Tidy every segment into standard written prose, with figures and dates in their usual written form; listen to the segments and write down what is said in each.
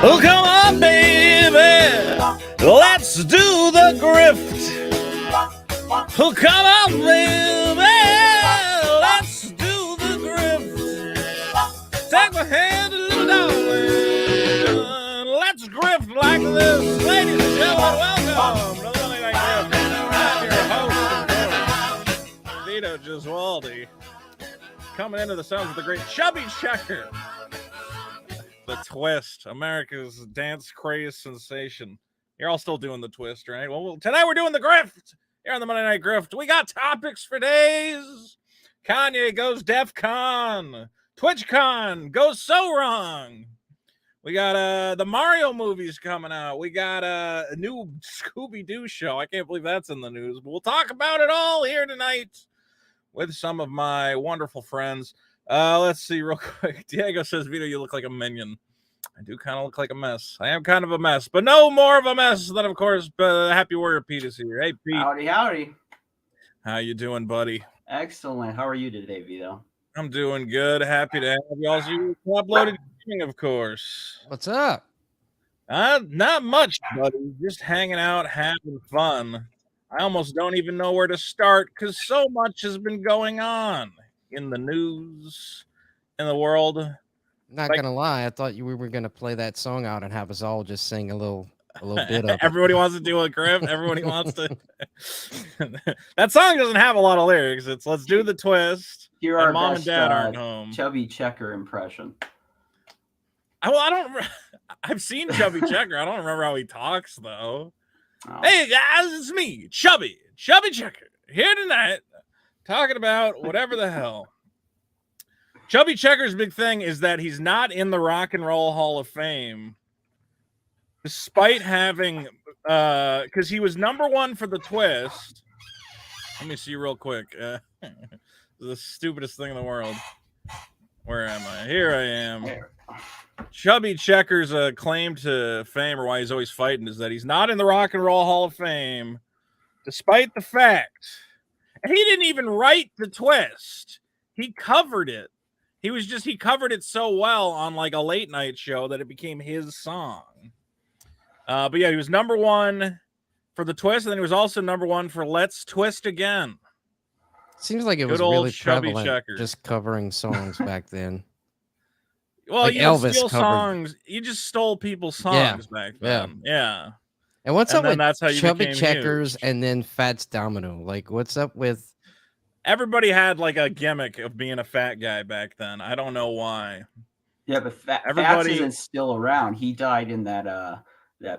Oh, come on, baby, let's do the grift. Oh, come on, baby, let's do the grift. Take my hand, little darling, let's grift like this. Ladies and gentlemen, welcome to the Monday Night Grift. I'm your host, Vito Gesualdi, coming into the sounds of the great Chubby Checker. The twist, America's dance craze sensation. You're all still doing the twist, right? Well, tonight we're doing the grift. Here on the Monday Night Grift, we got topics for days. Kanye goes DEF CON. Twitchcon goes so wrong. We got the Mario movies coming out. We got a new Scooby-Doo show. I can't believe that's in the news, but we'll talk about it all here tonight with some of my wonderful friends. Let's see real quick. Diego says, Vito, you look like a minion. I do kind of look like a mess. I am kind of a mess, but no more of a mess than, of course, Happy Warrior Pete is here. Hey, Pete. Howdy, howdy. How you doing, buddy? Excellent. How are you today, Vito? I'm doing good. Happy to have you all. You uploaded gaming, of course. What's up? Not much, buddy. Just hanging out, having fun. I almost don't even know where to start because so much has been going on in the news, in the world. Not gonna lie, I thought we were gonna play that song out and have us all just sing a little bit of Everybody wants to do a grift. Everybody wants to. That song doesn't have a lot of lyrics. It's let's do the twist. Here our mom best, and dad aren't home. Chubby Checker impression. I've seen Chubby Checker. I don't remember how he talks though. Oh. Hey guys, it's me, Chubby Checker, here tonight, talking about whatever the hell. Chubby Checker's big thing is that he's not in the Rock and Roll Hall of Fame, despite having, because he was #1 for the twist. Let me see real quick. The stupidest thing in the world. Where am I? Here I am. Chubby Checker's claim to fame, or why he's always fighting, is that he's not in the Rock and Roll Hall of Fame, despite the fact, and he didn't even write the twist. He covered it. He covered it so well on like a late night show that it became his song. But yeah, he was #1 for the twist, and then he was also #1 for Let's Twist Again. Seems like it was really prevalent just covering songs back then. Well, like you Elvis steal covered songs. You just stole people's songs back then. Yeah. And what's up with that's how you Chubby became Checkers huge. and then Fats Domino? Like, what's up with? Everybody had like a gimmick of being a fat guy back then. I don't know why. Yeah, but Fats isn't still around. He died in that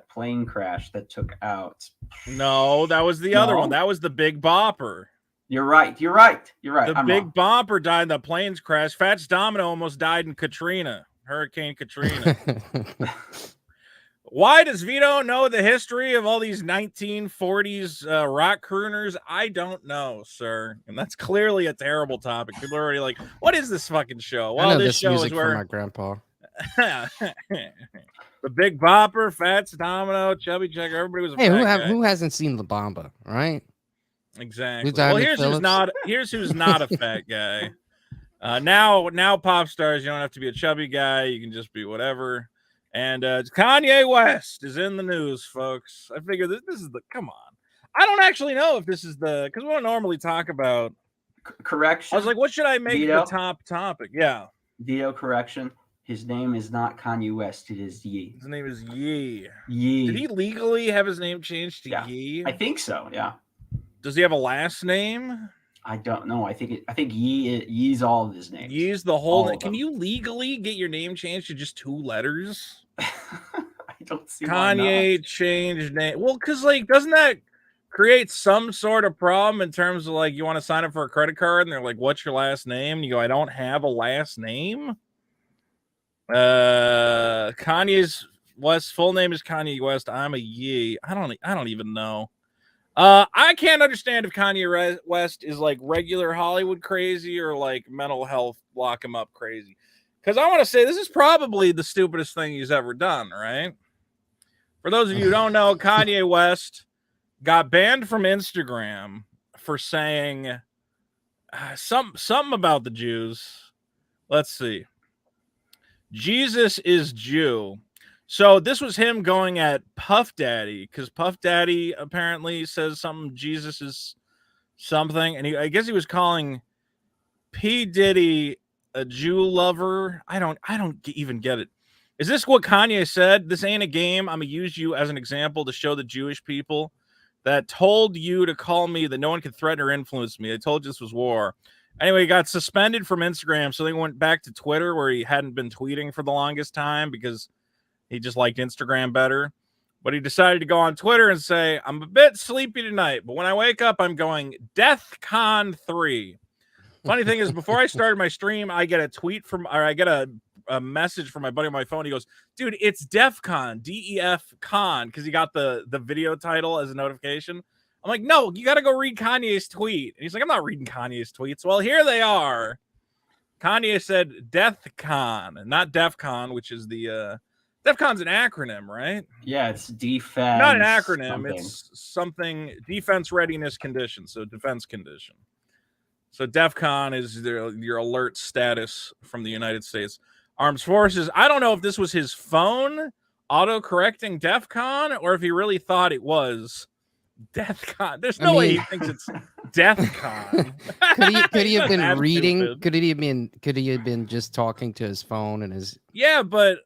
plane crash that took out. No, that was the other one. That was the Big Bopper. You're right. The I'm Big wrong. Bopper died in the planes crash. Fats Domino almost died in Hurricane Katrina. Why does Vito know the history of all these 1940s rock crooners? I don't know, sir. And that's clearly a terrible topic. People are already like, what is this fucking show? Well, I know this show music is where from my grandpa. The Big Bopper, Fats Domino, Chubby Checker, everybody was a fat guy. Who hasn't seen La Bamba, right? Exactly. Well, here's who's not a fat guy. Now pop stars, you don't have to be a chubby guy. You can just be whatever. And Kanye West is in the news, folks. I figure this is come on. I don't actually know if this is because we don't normally talk about correction. I was like, what should I make Vito? the top topic? Yeah. Vito, correction. His name is not Kanye West. It is Ye. His name is Ye. Ye. Did he legally have his name changed to Ye? I think so. Yeah. Does he have a last name? I don't know. I think Ye's all of his names. Ye's the whole name. Can you legally get your name changed to just 2 letters? I don't see Kanye changed name. Well, because doesn't that create some sort of problem in terms of you want to sign up for a credit card and they're like, what's your last name? And you go, I don't have a last name. Kanye's full name is Kanye West. I'm a Ye. I don't even know. I can't understand if Kanye West is regular Hollywood crazy or mental health lock him up crazy. Because I want to say this is probably the stupidest thing he's ever done, right? For those of you who don't know, Kanye West got banned from Instagram for saying something about the Jews. Let's see. Jesus is Jew. So this was him going at Puff Daddy, because Puff Daddy apparently says something, Jesus is something, and I guess he was calling P. Diddy a Jew lover. I don't even get it. Is this what Kanye said? This ain't a game. I'm gonna use you as an example to show the Jewish people that told you to call me that no one could threaten or influence me. I told you this was war. Anyway, he got suspended from Instagram, so they went back to Twitter, where he hadn't been tweeting for the longest time because he just liked Instagram better. But he decided to go on Twitter and say, I'm a bit sleepy tonight, but when I wake up, I'm going DEFCON 3. Funny thing is, before I started my stream, I get a tweet from, or I get a message from my buddy on my phone. He goes, dude, it's DEFCON, DEF Con, because he got the video title as a notification. I'm like, no, you got to go read Kanye's tweet. And he's like, I'm not reading Kanye's tweets. Well, here they are. Kanye said DEFCON, not DEFCON, which is the, DEFCON's an acronym, right? Yeah, it's defense. Not an acronym. Something. It's something, defense readiness condition. So defense condition. So DEFCON is your alert status from the United States Armed Forces. I don't know if this was his phone auto-correcting DEFCON or if he really thought it was DEFCON. There's no way he thinks it's DEFCON. Could he have been reading? Stupid. Could he have been just talking to his phone and his? Yeah, but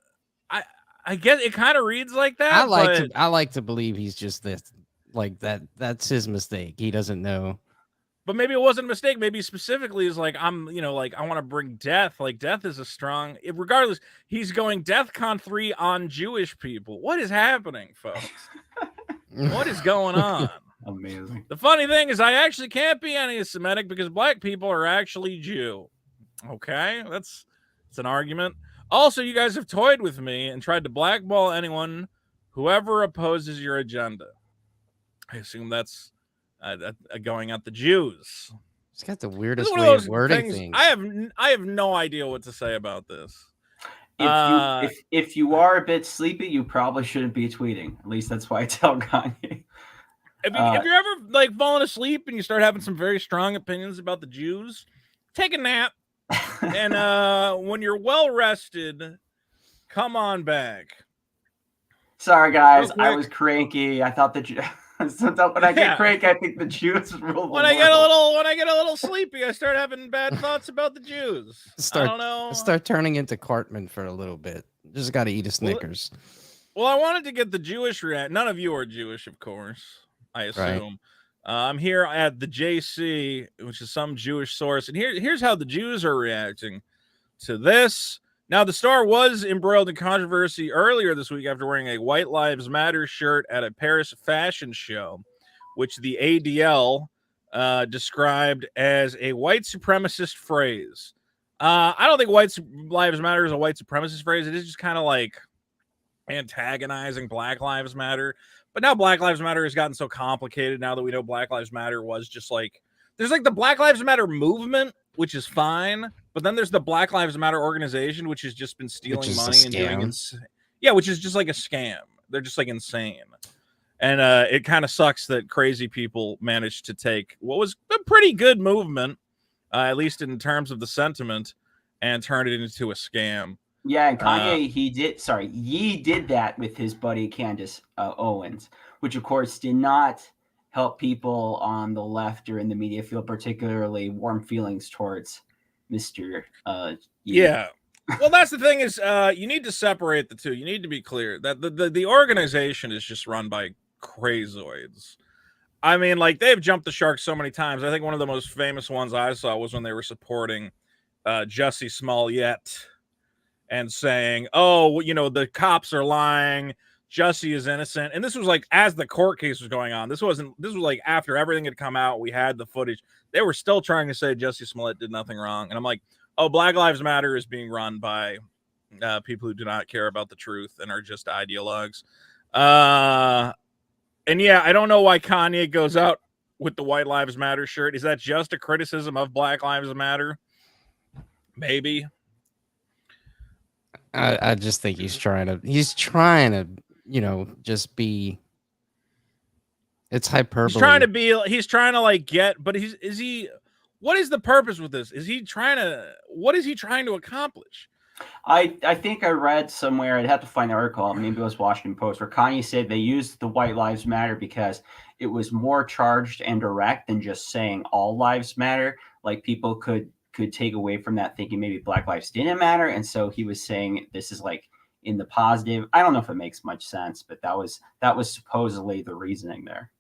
I guess it kind of reads like that. I like to believe he's just this, like that. That's his mistake. He doesn't know. But maybe it wasn't a mistake. Maybe specifically is like, I'm, like I want to bring death. Like death is a strong, regardless, he's going DEFCON 3 on Jewish people. What is happening, folks? What is going on? Amazing. The funny thing is I actually can't be anti-Semitic because black people are actually Jew. Okay, that's an argument. Also, you guys have toyed with me and tried to blackball anyone, whoever opposes your agenda. I assume that's going at the Jews. It's got the weirdest way of wording things. I have no idea what to say about this. If you are a bit sleepy, you probably shouldn't be tweeting. At least that's why I tell Kanye. If you're ever like falling asleep and you start having some very strong opinions about the Jews, take a nap. And when you're well rested, come on back. Sorry, guys. I was cranky. I thought that when I get cranky, I think the Jews rule. When I get a little sleepy, I start having bad thoughts about the Jews. I don't know. Start turning into Cartman for a little bit. Just got to eat a Snickers. Well, I wanted to get the Jewish react. None of you are Jewish, of course. I assume. Right. I'm here at the JC, which is some Jewish source, and here's how the Jews are reacting to this. Now, the star was embroiled in controversy earlier this week after wearing a White Lives Matter shirt at a Paris fashion show, which the ADL described as a white supremacist phrase. I don't think White Lives Matter is a white supremacist phrase. It is just kind of like antagonizing Black Lives Matter. But now Black Lives Matter has gotten so complicated now that we know Black Lives Matter was just like, there's like the Black Lives Matter movement, which is fine. But then there's the Black Lives Matter organization, which has just been stealing money and doing which is just like a scam. They're just like insane. And it kind of sucks that crazy people managed to take what was a pretty good movement, at least in terms of the sentiment, and turn it into a scam. Yeah, and Kanye, Ye did that with his buddy Candace Owens, which of course did not help people on the left or in the media feel particularly warm feelings towards Mr. Ye. Yeah. Well, that's the thing is you need to separate the two. You need to be clear that the organization is just run by crazoids. I mean, like they've jumped the shark so many times. I think one of the most famous ones I saw was when they were supporting Jussie Smollett and saying, oh, the cops are lying. Jussie is innocent. And this was like as the court case was going on. This was like after everything had come out. We had the footage. They were still trying to say Jussie Smollett did nothing wrong. And I'm like, oh, Black Lives Matter is being run by people who do not care about the truth and are just ideologues. And yeah, I don't know why Kanye goes out with the White Lives Matter shirt. Is that just a criticism of Black Lives Matter? Maybe. I just think he's trying to, just be. It's hyperbole. He's trying to like get, but what is the purpose with this? What is he trying to accomplish? I think I read somewhere, I'd have to find the article, maybe it was Washington Post, where Kanye said they used the White Lives Matter because it was more charged and direct than just saying all lives matter. Like people could take away from that thinking maybe Black lives didn't matter. And so he was saying this is like in the positive. I don't know if it makes much sense, but that was supposedly the reasoning there.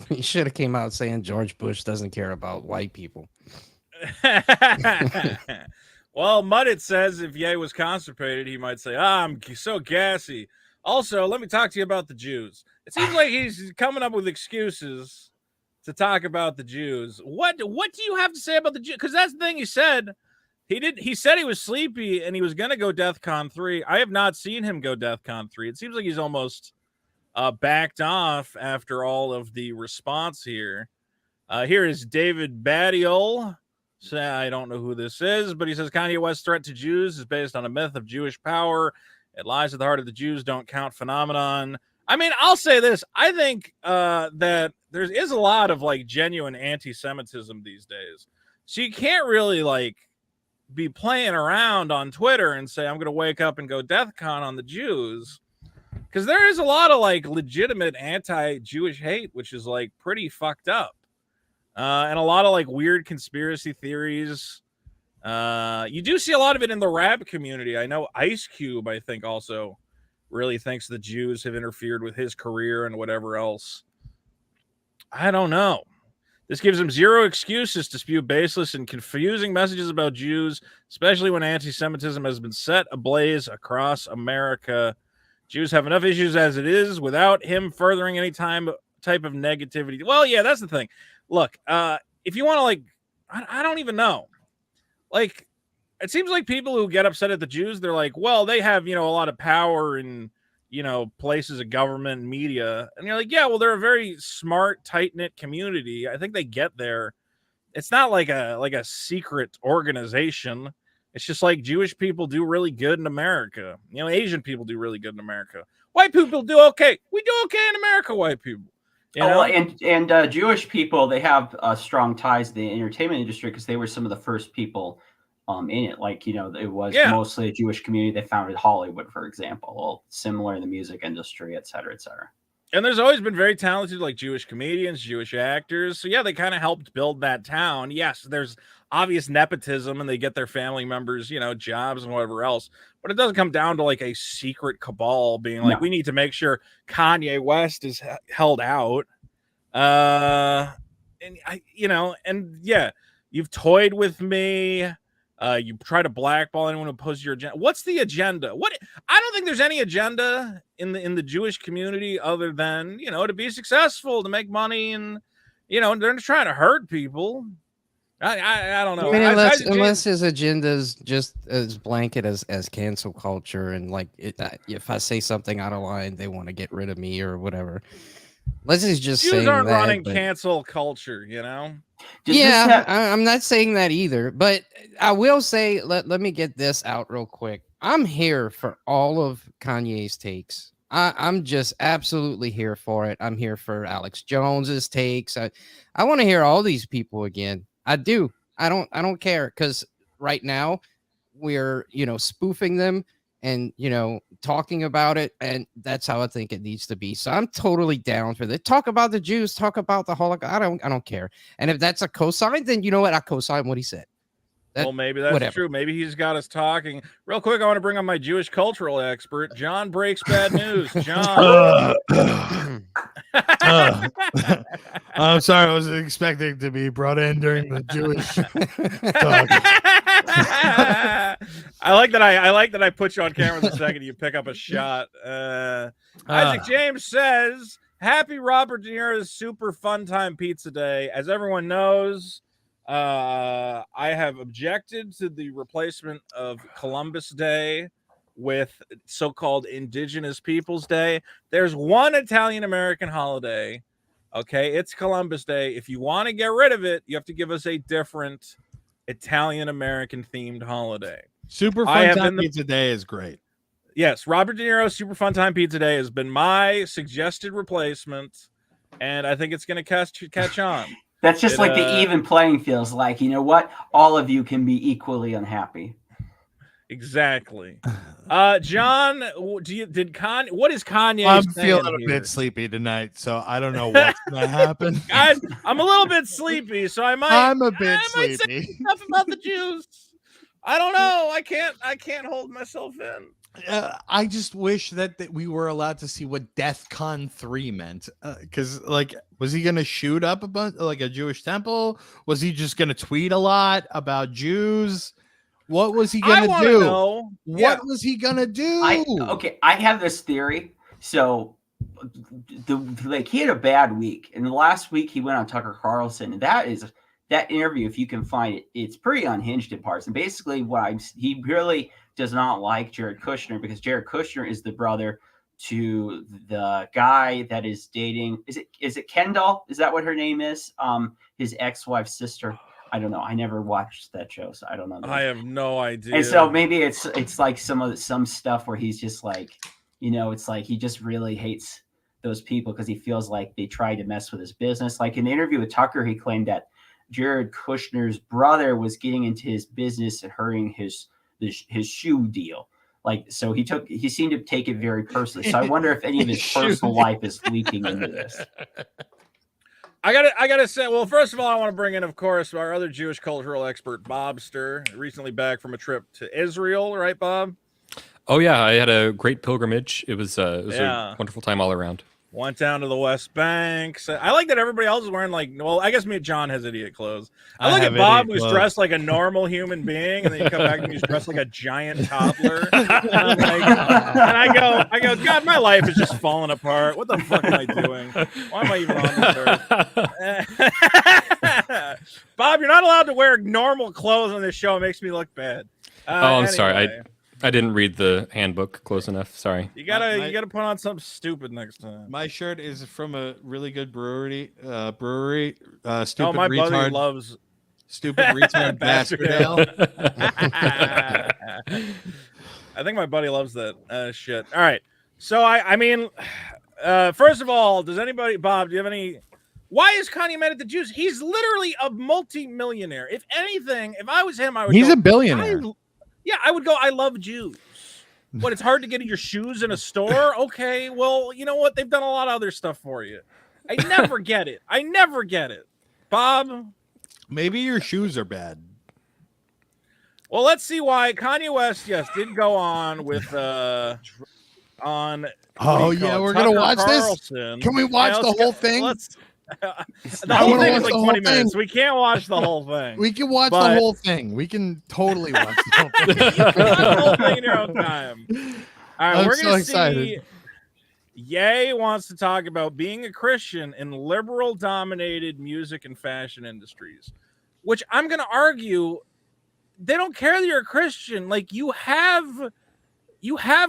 He should have came out saying George Bush doesn't care about white people. Well, Muddit says if Ye was constipated, he might say, I'm so gassy. Also, let me talk to you about the Jews. It seems like he's coming up with excuses to talk about the Jews. What do you have to say about the Jews? Because that's the thing he said. He said he was sleepy and he was going to go DEFCON 3. I have not seen him go DEFCON 3. It seems like he's almost backed off after all of the response here. Here is David Badiol. I don't know who this is, but he says Kanye West's threat to Jews is based on a myth of Jewish power. It lies at the heart of the Jews don't count phenomenon. I mean, I'll say this. I think that there is a lot of like genuine anti-Semitism these days. So you can't really like be playing around on Twitter and say, I'm going to wake up and go DEFCON on the Jews. Because there is a lot of like legitimate anti-Jewish hate, which is like pretty fucked up. And a lot of like weird conspiracy theories. You do see a lot of it in the rap community. I know Ice Cube, I think, also really thinks the Jews have interfered with his career and whatever else. I don't know. This gives him zero excuses to spew baseless and confusing messages about Jews, especially when anti-Semitism has been set ablaze across America. Jews have enough issues as it is without him furthering any type of negativity. Well, yeah, that's the thing. Look, if you want to, like, I don't even know. Like, it seems like people who get upset at the Jews, they're like, well, they have, a lot of power in, places of government and media. And you're like, yeah, well, they're a very smart, tight-knit community. I think they get there. It's not like a secret organization. It's just like Jewish people do really good in America. Asian people do really good in America. White people do okay. We do okay in America, white people. And Jewish people, they have strong ties to the entertainment industry because they were some of the first people in it. Like, it was mostly a Jewish community that founded Hollywood, for example. Similar in the music industry, et cetera, et cetera. And there's always been very talented, like, Jewish comedians, Jewish actors. So, yeah, they kind of helped build that town. Yes, there's obvious nepotism and they get their family members, jobs and whatever else. But it doesn't come down to, like, a secret cabal being like, we need to make sure Kanye West is held out. You've toyed with me. You try to blackball anyone who opposes your agenda. What's the agenda? I don't think there's any agenda in the Jewish community other than, to be successful, to make money, and, they're trying to hurt people. I don't know. I mean, unless his agenda is just as blanket as cancel culture and like if I say something out of line, they want to get rid of me or whatever. Unless he's just Jews saying aren't that, running cancel culture, I'm not saying that either, but I will say, let me get this out real quick. I'm here for all of Kanye's takes. I'm just absolutely here for it. I'm here for Alex Jones's takes. I want to hear all these people again. I do. I don't care because right now we're spoofing them and talking about it, and that's how I think it needs to be. So I'm totally down for that. Talk about the Jews, talk about the Holocaust. I don't care. And if that's a cosign, then you know what? I cosign what he said. Well, maybe that's true. Maybe he's got us talking. Real quick, I want to bring on my Jewish cultural expert, John Breaks Bad News. John. I'm sorry, I was expecting to be brought in during the Jewish talk. I like that I put you on camera the second you pick up a shot. Isaac James says, happy Robert De Niro's Super Fun Time Pizza Day. As everyone knows, I have objected to the replacement of Columbus Day with so-called Indigenous Peoples Day. There's one Italian-American holiday. Okay, it's Columbus Day. If you want to get rid of it, you have to give us a different Italian-American themed holiday. Super Fun Time Pizza Day is great. Yes, Robert De Niro's Super Fun Time Pizza Day has been my suggested replacement, and I think it's going to catch on. That's just like the even playing feels like, you know what? All of you can be equally unhappy. Exactly. John, what is Kanye? I'm saying feeling a here? bit sleepy tonight, so I don't know what's gonna happen. Guys, I'm a little bit sleepy, so I might. I'm a bit I might say sleepy. stuff about the Jews. I don't know. I can't hold myself in. I just wish that we were allowed to see what Death Con 3 meant. Because, like, was he going to shoot up a bunch, like a Jewish temple? Was he just going to tweet a lot about Jews? What was he going to do? Know. What was he going to do? I have this theory. So, he had a bad week. And the last week he went on Tucker Carlson. And that interview, if you can find it, it's pretty unhinged in parts. And basically he really does not like Jared Kushner because Jared Kushner is the brother to the guy that is dating. Is it Kendall? Is that what her name is? His ex-wife's sister. I don't know. I never watched that show, so I don't know. I have no idea. And so maybe it's like some stuff where he's just like, it's like he just really hates those people because he feels like they tried to mess with his business. Like in the interview with Tucker, he claimed that Jared Kushner's brother was getting into his business and hurting his shoe deal. Like, so he seemed to take it very personally. So I wonder if any of his personal life is leaking into this. I gotta say, well, first of all, I want to bring in, of course, our other Jewish cultural expert, Bob Sturr, recently back from a trip to Israel, right, Bob? Oh yeah, I had a great pilgrimage. It was a wonderful time all around. Went down to the West Bank. So I like that everybody else is wearing I guess me and John has idiot clothes. I look at Bob who's dressed like a normal human being, and then you come back and he's dressed like a giant toddler. And I go, God, my life is just falling apart. What the fuck am I doing? Why am I even on this earth? Bob, you're not allowed to wear normal clothes on this show. It makes me look bad. I'm sorry. I didn't read the handbook close enough. Sorry. You gotta put on something stupid next time. My shirt is from a really good brewery. Stupid my retard buddy loves stupid retard bastard ale. I think my buddy loves that shit. All right. So I mean, first of all, Bob, do you have any? Why is Kanye mad at the Jews? He's literally a multi-millionaire. If anything, if I was him, I would. He's a billionaire. I would go, I love Jews. What, it's hard to get your shoes in a store? Okay, well, you know what? They've done a lot of other stuff for you. I never get it. Bob? Maybe your shoes are bad. Well, let's see why Kanye West, did go on with on. We're gonna watch Carlson. This. Can we watch the whole thing? The whole thing is like 20 minutes. We can't watch the whole thing. We can watch the whole thing. We can totally watch the whole thing. You can watch the whole thing in your own time. All right, we're gonna see. Excited. Ye wants to talk about being a Christian in liberal-dominated music and fashion industries, which I'm gonna argue they don't care that you're a Christian. Like you have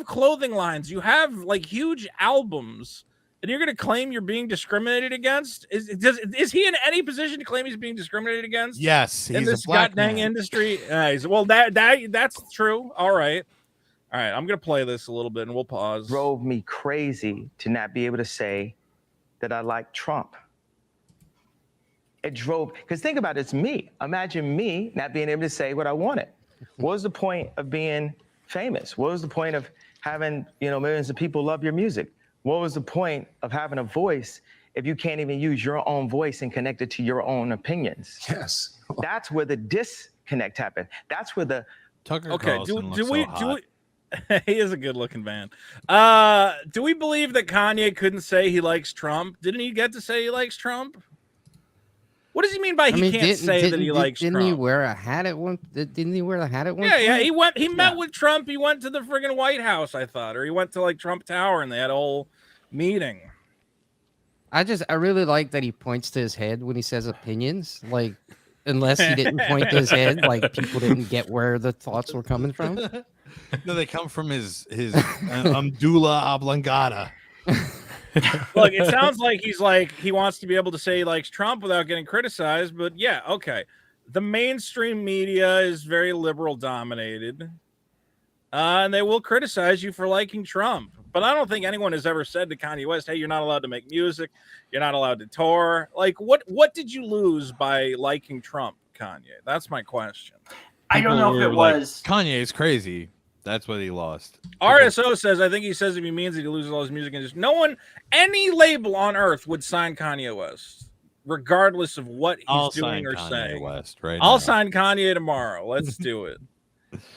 clothing lines, you have like huge albums. And you're going to claim you're being discriminated against? Is he in any position to claim he's being discriminated against? Yes, he's in this a black goddamn man. industry. That's true. All right. I'm going to play this a little bit and we'll pause. Drove me crazy to not be able to say that I like Trump. Because think about it, it's me. Imagine me not being able to say what I wanted. What was the point of being famous? What was the point of having, millions of people love your music? What was the point of having a voice if you can't even use your own voice and connect it to your own opinions? Yes. That's where the disconnect happened. That's where the Tucker Carlson do we he is a good looking man. Do we believe that Kanye couldn't say he likes Trump? Didn't he get to say he likes Trump? What does he mean by can't say that he likes Trump? Didn't he wear a hat at one? Didn't he wear a hat at one? Yeah. He met with Trump. He went to the friggin' White House, I thought, or he went to like Trump Tower and they had a whole meeting. I really like that he points to his head when he says opinions. Like, unless he didn't point to his head, like people didn't get where the thoughts were coming from. No, they come from his medulla oblongata. Look, it sounds like he wants to be able to say he likes Trump without getting criticized, but yeah, okay. The mainstream media is very liberal dominated, and they will criticize you for liking Trump. But I don't think anyone has ever said to Kanye West, "Hey, you're not allowed to make music, you're not allowed to tour." Like, what did you lose by liking Trump, Kanye? That's my question. I don't know if it was Kanye is crazy. That's what he lost. RSO says, I think he says if he means it, he loses all his music. And just no one, any label on earth would sign Kanye West, regardless of what he's doing or Kanye saying. West right I'll now. sign Kanye tomorrow. Let's do it.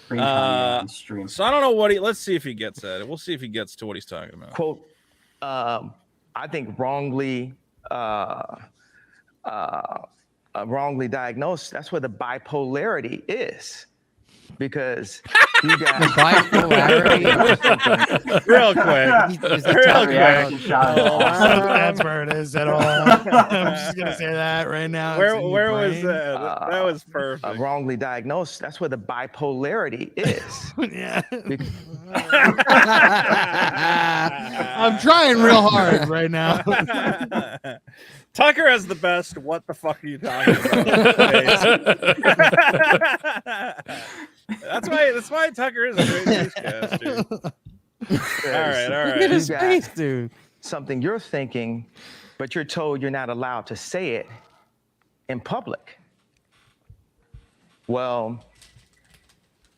Bring Kanye on stream. So I don't know what let's see if he gets at it. We'll see if he gets to what he's talking about. Quote, I think wrongly diagnosed. That's where the bipolarity is. Because you got Bipolarity. Real quick. That's where it is at all. I'm just gonna say that right now. Where was that? That was perfect. Wrongly diagnosed. That's where the bipolarity is. Yeah. I'm trying real hard right now. Tucker has the best. What the fuck are you talking about? That's why Tucker is a great newscaster. All right. Look at his face, dude. Something you're thinking, but you're told you're not allowed to say it in public. Well,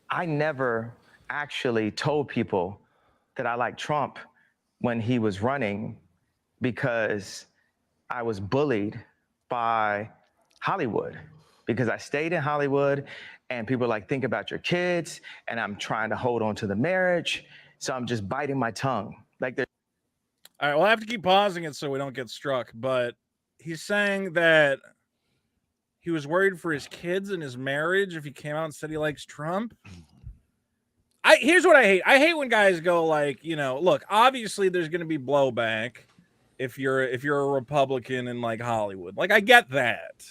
I never actually told people that I liked Trump when he was running because I was bullied by Hollywood, because I stayed in Hollywood and people are like, think about your kids, and I'm trying to hold on to the marriage. So I'm just biting my tongue. Like, all right, we'll have to keep pausing it so we don't get struck. But he's saying that he was worried for his kids and his marriage if he came out and said he likes Trump. Here's what I hate. I hate when guys go like, look, obviously there's going to be blowback if you're a Republican in like Hollywood. Like, I get that.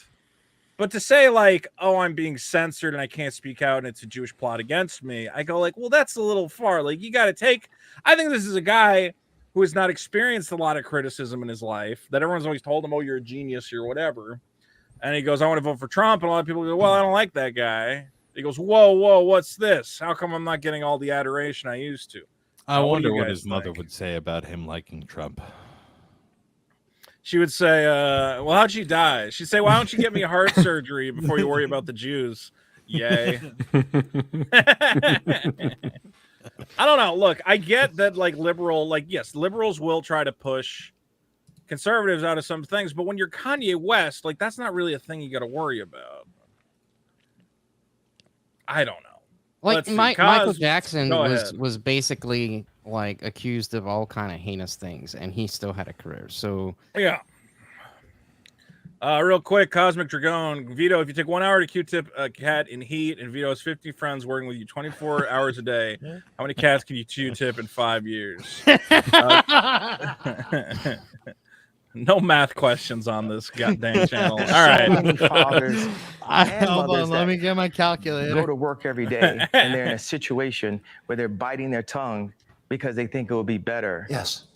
But to say like, oh, I'm being censored and I can't speak out and it's a Jewish plot against me, I go like, well, that's a little far. Like, you got to take, I think this is a guy who has not experienced a lot of criticism in his life, that everyone's always told him, oh, you're a genius or whatever. And he goes, I want to vote for Trump. And a lot of people go, well, I don't like that guy. He goes, whoa, what's this? How come I'm not getting all the adoration I used to? I wonder what his mother would say about him liking Trump. She would say, well, how'd she die? She'd say, why don't you get me heart surgery before you worry about the Jews? Yay. I don't know. Look, I get that yes, liberals will try to push conservatives out of some things, but when you're Kanye West, like, that's not really a thing you got to worry about. I don't know. Like Michael Jackson was basically like accused of all kind of heinous things, and he still had a career. So yeah. Real quick, Cosmic Dragon, Vito, if you take 1 hour to Q-tip a cat in heat, and Vito has 50 friends working with you 24 hours a day, how many cats can you Q-tip in 5 years? No math questions on this goddamn channel. All right. Fathers hold on, let me get my calculator. Go to work every day, and they're in a situation where they're biting their tongue because they think it will be better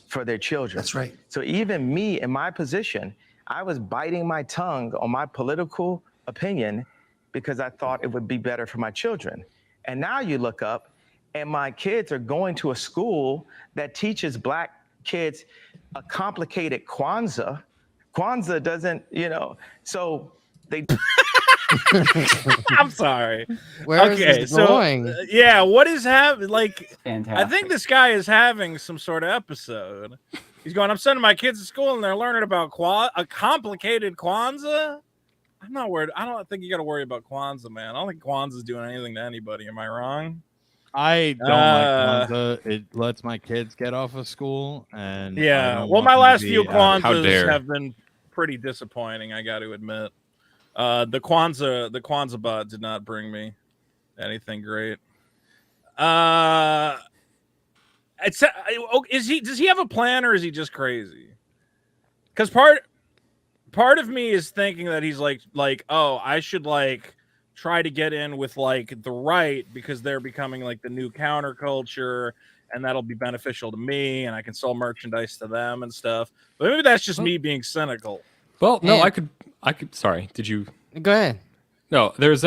for their children. That's right. So even me in my position, I was biting my tongue on my political opinion because I thought it would be better for my children. And now you look up, and my kids are going to a school that teaches Black kids a complicated Kwanzaa. Kwanzaa doesn't, so they. I'm sorry. Where is this going? Yeah, what is happening? Like, Fantastic. I think this guy is having some sort of episode. He's going, I'm sending my kids to school and they're learning about a complicated Kwanzaa. I'm not worried. I don't think you got to worry about Kwanzaa, man. I don't think Kwanzaa's doing anything to anybody. Am I wrong? I don't like Kwanzaa. It lets my kids get off of school, and well, my last few Kwanzaas have been pretty disappointing. I got to admit, the Kwanzaa bot did not bring me anything great. Does he have a plan, or is he just crazy? Because part of me is thinking that he's like, oh, I should like try to get in with like the right because they're becoming like the new counterculture, and that'll be beneficial to me, and I can sell merchandise to them and stuff. But maybe that's just me being cynical. Well, no, I could. Sorry, did you go ahead? No, there's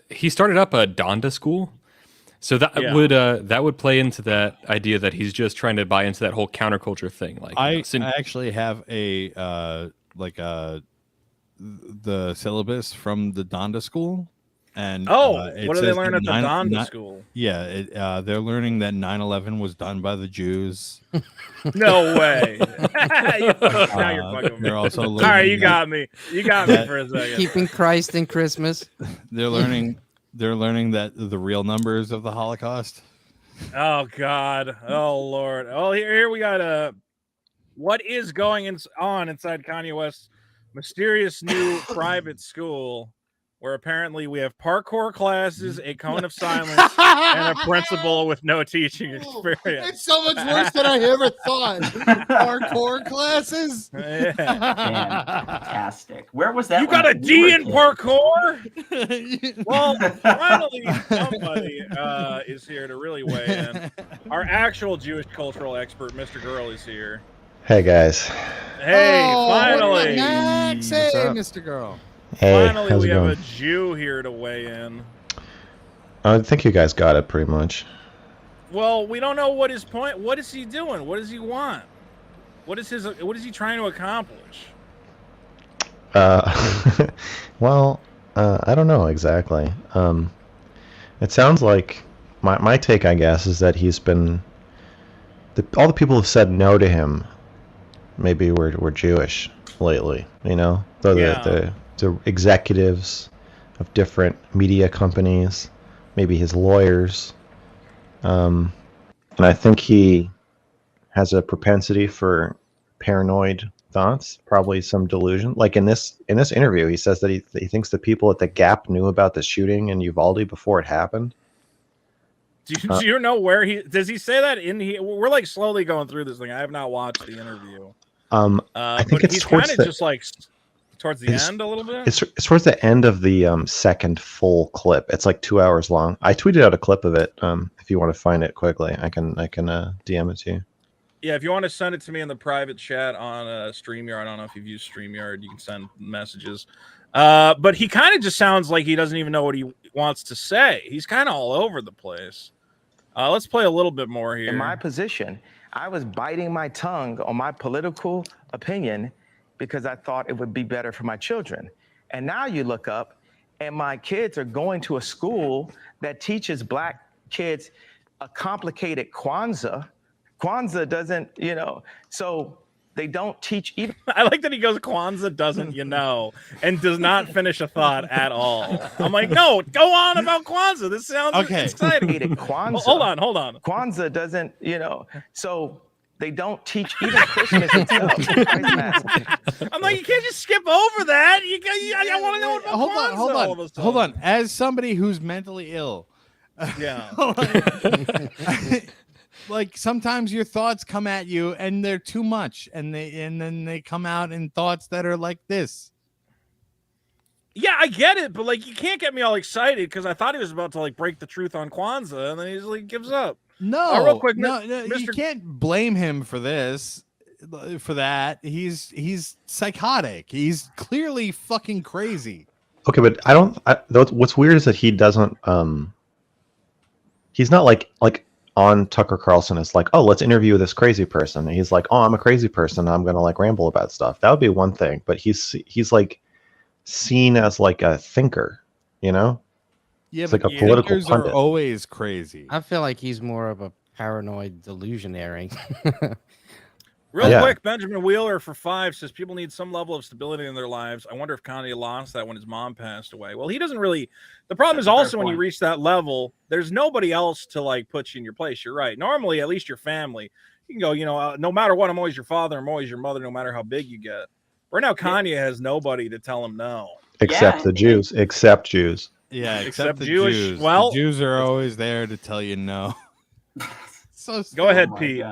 he started up a Donda school, so that would play into that idea that he's just trying to buy into that whole counterculture thing. Like, I actually have the syllabus from the Donda school. And what do they learn at the Donda school? Yeah, they're learning that 9/11 was done by the Jews. No way. Now you're fucking they're me. also All learning right, you got me. You got me for a second. Keeping Christ in Christmas. They're learning that the real numbers of the Holocaust. Oh God. Oh Lord. Oh, here we got what is going on inside Kanye West's mysterious new private school, where apparently we have parkour classes, a cone of silence, and a principal with no teaching experience. It's so much worse than I ever thought. Parkour classes? Yeah. Fantastic. Where was that? You got a D in parkour? Well, finally, somebody is here to really weigh in. Our actual Jewish cultural expert, Mr. Girl, is here. Hey, guys. Hey, finally. Max, hey, Mr. Girl. Hey, Finally, how's we it have going? a Jew here to weigh in. I think you guys got it pretty much. Well, we don't know what his point. What is he doing? What does he want? What is he trying to accomplish? Well, I don't know exactly. It sounds like my take, I guess, is that he's been all the people who've said no to him. Maybe we're Jewish lately, you know. The executives of different media companies, maybe his lawyers, and I think he has a propensity for paranoid thoughts, probably some delusion. Like in this interview, he says that he thinks the people at the Gap knew about the shooting in Uvalde before it happened. Do you know where does he say that in here? We're like slowly going through this thing. I have not watched the interview. I think it's he's towards kind of just like towards the end a little bit. It's towards the end of the second full clip. It's like 2 hours long. I tweeted out a clip of it. If you want to find it quickly, I can DM it to you. Yeah, if you want to send it to me in the private chat on StreamYard. I don't know if you've used StreamYard. You can send messages. But he kind of just sounds like he doesn't even know what he wants to say. He's kind of all over the place. Let's play a little bit more here. In my position, I was biting my tongue on my political opinion because I thought it would be better for my children. And now you look up and my kids are going to a school that teaches black kids a complicated Kwanzaa. Kwanzaa doesn't, so they don't teach even. I like that he goes, Kwanzaa doesn't, and does not finish a thought at all. I'm like, no, go on about Kwanzaa. This sounds exciting. Kwanzaa. Hold on. Kwanzaa doesn't, so they don't teach even Christmas itself. I'm like, you can't just skip over that. I want to know about Kwanzaa. Hold on. As somebody who's mentally ill, yeah. Like sometimes your thoughts come at you and they're too much, and then they come out in thoughts that are like this. Yeah, I get it, but like you can't get me all excited because I thought he was about to like break the truth on Kwanzaa, and then he's like gives up. No, real quick, no, you can't blame him for that. He's psychotic. He's clearly fucking crazy. Okay, but what's weird is that he doesn't. He's not like on Tucker Carlson. It's like, oh, let's interview this crazy person. And he's like, oh, I'm a crazy person. I'm gonna like ramble about stuff. That would be one thing. But he's like seen as like a thinker, Yeah, it's but like a political thinkers pundit. are always crazy. I feel like he's more of a paranoid delusionary. Real quick, Benjamin Wheeler for 5 says people need some level of stability in their lives. I wonder if Kanye lost that when his mom passed away. Well, he doesn't really. The problem is also when you reach that level, there's nobody else to like put you in your place. You're right. Normally, at least your family, you can go, no matter what, I'm always your father, I'm always your mother, no matter how big you get. Right now, Kanye has nobody to tell him no. Except the Jews. Except Jews. Yeah, except the Jewish. Jews. Well, the Jews are always there to tell you no. So go ahead, Pete.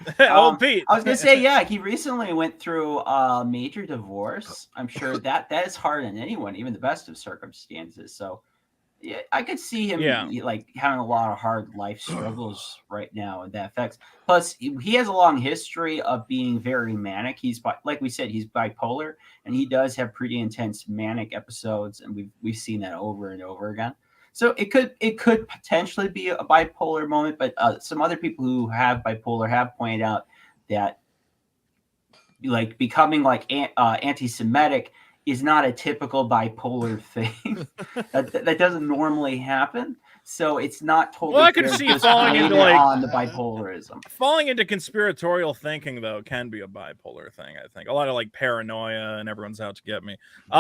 Pete. I was gonna say, yeah, he recently went through a major divorce. I'm sure that is hard on anyone, even the best of circumstances. So, yeah, I could see him like having a lot of hard life struggles right now, and that affects. Plus, he has a long history of being very manic. He's like we said, he's bipolar, and he does have pretty intense manic episodes, and we've seen that over and over again. So it could potentially be a bipolar moment, but some other people who have bipolar have pointed out that like becoming like anti-Semitic is not a typical bipolar thing. that doesn't normally happen. So it's not totally. Well, I could see just falling into blame it like on the bipolarism. Falling into conspiratorial thinking though can be a bipolar thing. I think a lot of like paranoia and everyone's out to get me.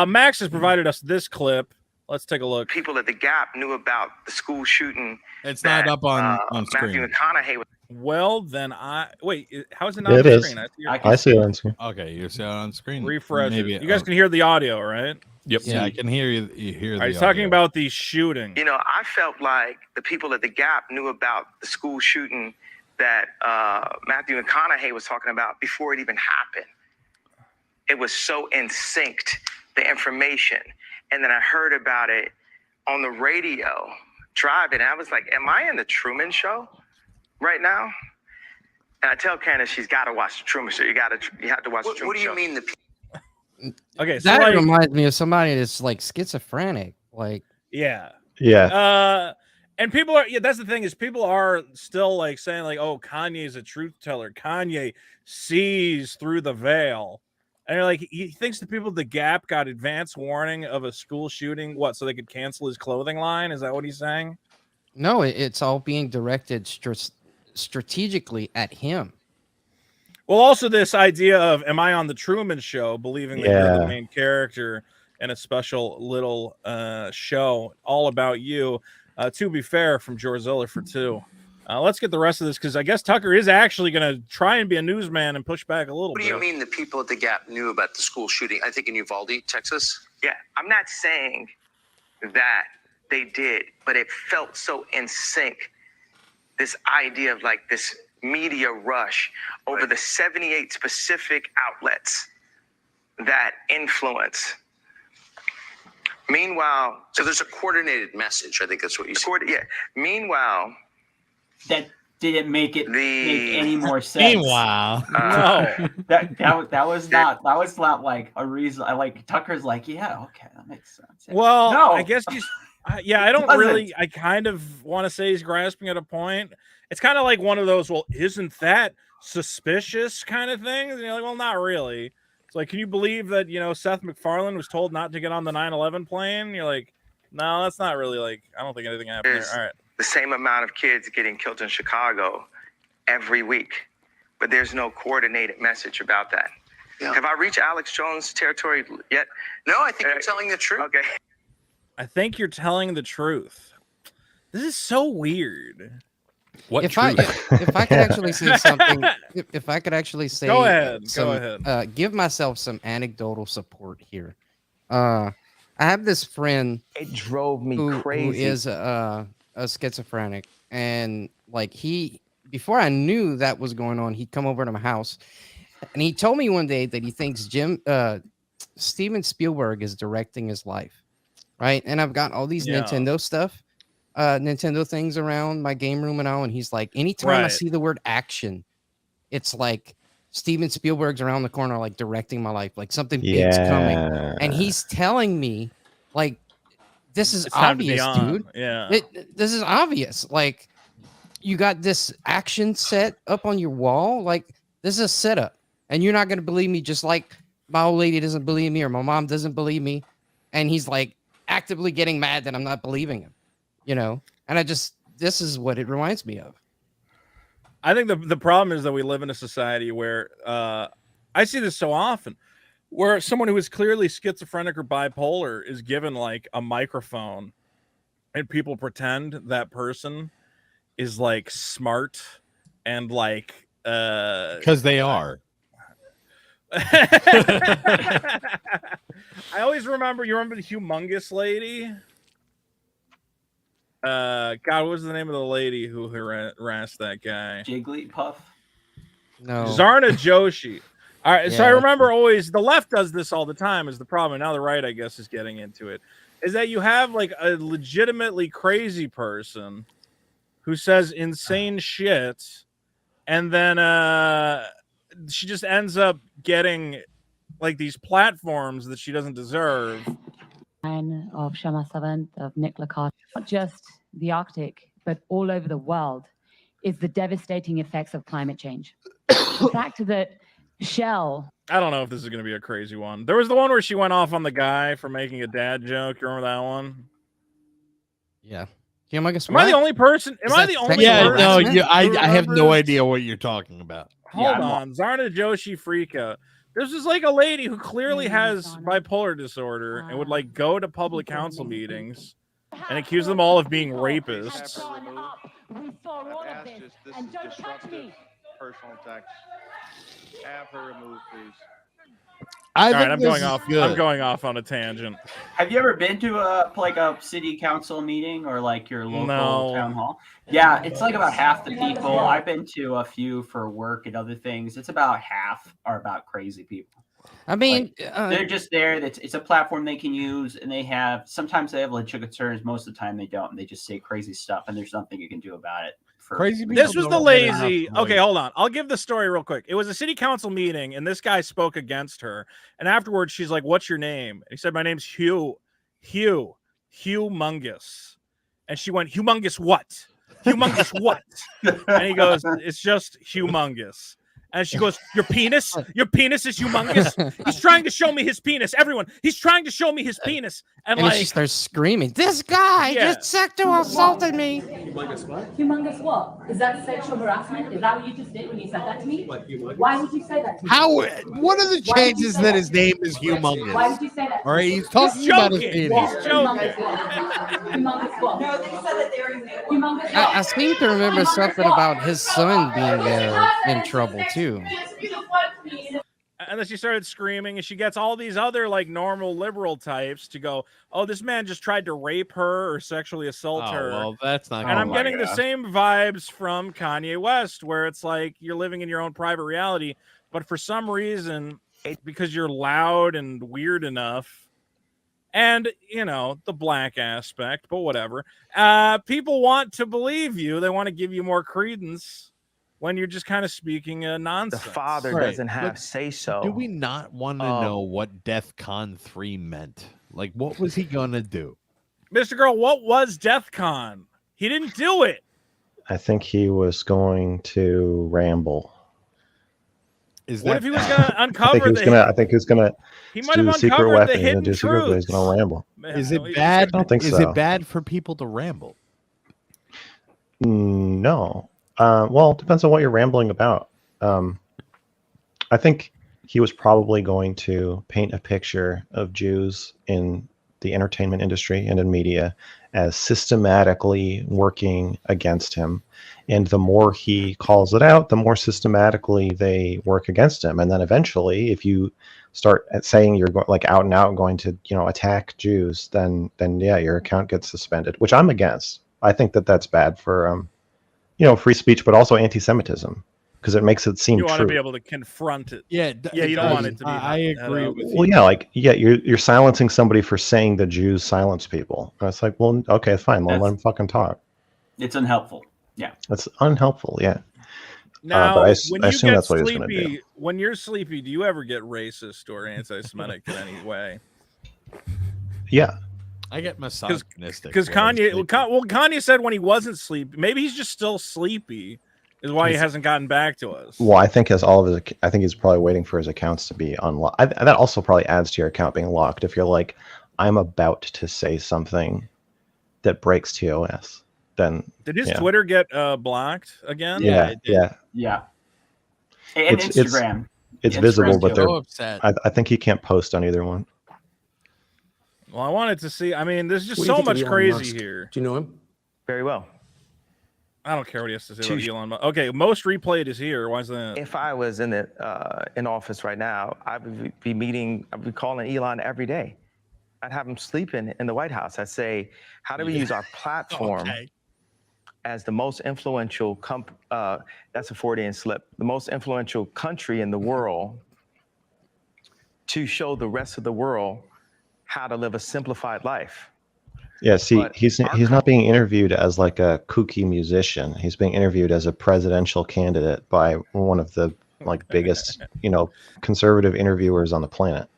Max has provided us this clip. Let's take a look. People at the Gap knew about the school shooting. It's not up on screen. Matthew McConaughey was. Well, then wait. How is it not It on is. screen? I see it on screen. Okay, you see it on screen. Refresh Maybe it. You guys can hear the audio, right? Yep. Yeah, I can hear you. You hear All the right, he's talking audio. about the shooting. You know, I felt like the people at the Gap knew about the school shooting that Matthew McConaughey was talking about before it even happened. It was so in sync, the information. And then I heard about it on the radio driving. I was like, am I in the Truman Show right now? And I tell Candace she's got to watch the Truman Show. You have to watch the Truman Show. What do you mean Okay, so That like, reminds me of somebody that's like schizophrenic. Like, yeah. Yeah. And people are, that's the thing is people are still like saying like, oh, Kanye's a truth teller. Kanye sees through the veil. And you're like, he thinks the people at the Gap got advance warning of a school shooting. What, so they could cancel his clothing line? Is that what he's saying? no, it's all being directed strategically at him. Well, also this idea of, am I on the Truman Show, believing that you're the main character in a special little show all about you. To be fair, from Jorzilla for 2. Let's get the rest of this because I guess Tucker is actually going to try and be a newsman and push back a little bit. What do you mean the people at the Gap knew about the school shooting? I think in Uvalde, Texas. Yeah, I'm not saying that they did, but it felt so in sync. This idea of like this media rush over the 78 specific outlets that influence. Meanwhile, So there's a coordinated message. I think that's what you said. yeah. Meanwhile, That didn't make it make any more sense. Meanwhile, No. That was not like a reason. Like Tucker's like, yeah, okay, that makes sense. Well, No. I guess he's, I don't Doesn't. really, I kind of want to say he's grasping at a point. It's kind of like one of those, well, isn't that suspicious kind of things? And you're like, well, not really. It's like, can you believe that, Seth MacFarlane was told not to get on the 9/11 plane? You're like, no, that's not really like, I don't think anything happened there. All right. the same amount of kids getting killed in Chicago every week, but there's no coordinated message about that. Yeah. Have I reached Alex Jones territory yet? No, I think you're telling the truth. Okay. I think you're telling the truth. This is so weird. What If truth? if I could actually say something, if I could actually say, Go ahead. some, Go ahead. Give myself some anecdotal support here. I have this friend It drove me who crazy. is a schizophrenic, and like before I knew that was going on, he'd come over to my house, and he told me one day that he thinks Steven Spielberg is directing his life, right? And I've got all these Nintendo stuff, Nintendo things around my game room and all, and he's like, anytime I Right. see the word action, it's like Steven Spielberg's around the corner, like directing my life, like something big's coming, and he's telling me, like, this is It's time to be obvious, on. dude. Yeah. This is obvious. Like, you got this action set up on your wall. Like, this is a setup, and you're not gonna believe me. Just like my old lady doesn't believe me, or my mom doesn't believe me, and he's like actively getting mad that I'm not believing him. And this is what it reminds me of. I think the problem is that we live in a society where I see this so often, where someone who is clearly schizophrenic or bipolar is given like a microphone, and people pretend that person is like smart and like because they are. I always remember. You remember the humongous lady? God, what was the name of the lady who harassed that guy? Jigglypuff. No. Zarna Joshi. All right, so I Yeah. remember always the left does this all the time is the problem. And now the right, I guess, is getting into it. Is that you have like a legitimately crazy person who says insane shit, and then she just ends up getting like these platforms that she doesn't deserve. Of Shama Savant, of Nicola Carter, not just the Arctic, but all over the world, is the devastating effects of climate change. The fact that Shell. I don't know if this is going to be a crazy one. There was the one where she went off on the guy for making a dad joke. You remember that one? Yeah. Humongous Am I the only person? Am I the only Yeah, person? no, who I have no remembers- idea what you're talking about. Hold on. Zarna Joshi Frika. There's just like a lady who clearly has bipolar disorder and would like go to public council meetings and accuse them all of being rapists. We saw all of this. This And is don't touch disruptive me. personal attacks. Have her removed, please. All right, I'm going off. I'm going off on a tangent. Have you ever been to a city council meeting or like your local No. town hall? Yeah, it's like about half the people. I've been to a few for work and other things. It's about half are about crazy people. I mean, They're just there. It's a platform they can use, and sometimes they have legit concerns. Most of the time they don't. And they just say crazy stuff, and there's nothing you can do about it. Crazy people This was the don't get enough lazy. money. Okay, hold on. I'll give the story real quick. It was a city council meeting, and this guy spoke against her. And afterwards, she's like, "What's your name?" And he said, "My name's Humongous." And she went, "Humongous what? Humongous what?" And he goes, "It's just humongous." And she goes, "Your penis? Your penis is humongous? He's trying to show me his penis. Everyone, he's trying to show me his penis." And and like, she starts screaming, "This guy Yeah. just sexual assaulted me." Humongous what? Is that sexual harassment? Is that what you just did when you said that to me? Why would you say that to me? How? What are the chances that his name is humongous? Why would you say that? All right, he's talking about his penis. He's joking. Humongous what? No, they said that they were humongous what? I seem to remember something about his son being in trouble too. And then she started screaming, and she gets all these other like normal liberal types to go, "Oh, this man just tried to rape her or sexually assault her." Well, that's not. And I'm getting the same vibes from Kanye West, where it's like you're living in your own private reality, but for some reason, because you're loud and weird enough, and you know the black aspect, but whatever, people want to believe you. They want to give you more credence when you're just kind of speaking nonsense. The father Right, doesn't have but say so. Do we not want to know what DEF CON 3 meant? Like, what was he gonna do? Mr. Girl, what was DEF CON? He didn't do it. I think he was going to ramble. Is What that if he was going to I uncover think he was the? gonna. I think he was gonna He might do have the secret uncovered the weapon. He's gonna hidden do secret, but he's truths. gonna ramble. is No, it bad? I don't think is so. it bad for people to ramble? No. Well, it depends on what you're rambling about. I think he was probably going to paint a picture of Jews in the entertainment industry and in media as systematically working against him. And the more he calls it out, the more systematically they work against him. And then eventually, if you start saying you're like out and out going to, attack Jews, then yeah, your account gets suspended, which I'm against. I think that that's bad for, free speech, but also anti-Semitism, because it makes it seem You want to true. be able to confront it. Yeah, You don't want it to be. I agree with you. Well, yeah, you're silencing somebody for saying the Jews silence people. And it's like, well, okay, fine, let him fucking talk. It's unhelpful. Yeah, That's unhelpful. Yeah. Now, but I when you assume get that's what he's gonna do. sleepy, when you're sleepy, do you ever get racist or anti-Semitic in any way? Yeah. I get misogynistic. Because when I'm sleeping. Kanye said when he wasn't sleepy, maybe he's just still sleepy, is why he hasn't gotten back to us. Well, I think I think he's probably waiting for his accounts to be unlocked. That also probably adds to your account being locked. If you're like, I'm about to say something that breaks TOS, then Did his yeah. Twitter get blocked again? Yeah. And It's- Instagram. It's Instagram's visible, but too. they're. So upset. I think he can't post on either one. Well, I wanted to see. I mean, there's just What do you so think of much Elon crazy Musk? here. Do you know him? Very well. I don't care what he has to say about Elon Musk. Okay, most replayed is here. Why is that? If I was in office right now, I would be calling Elon every day. I'd have him sleeping in the White House. I'd say, how do we use our platform as the most influential that's a Freudian slip, the most influential country in the world to show the rest of the world how to live a simplified life. Yeah, see, But he's not being interviewed as like a kooky musician. He's being interviewed as a presidential candidate by one of the biggest, conservative interviewers on the planet.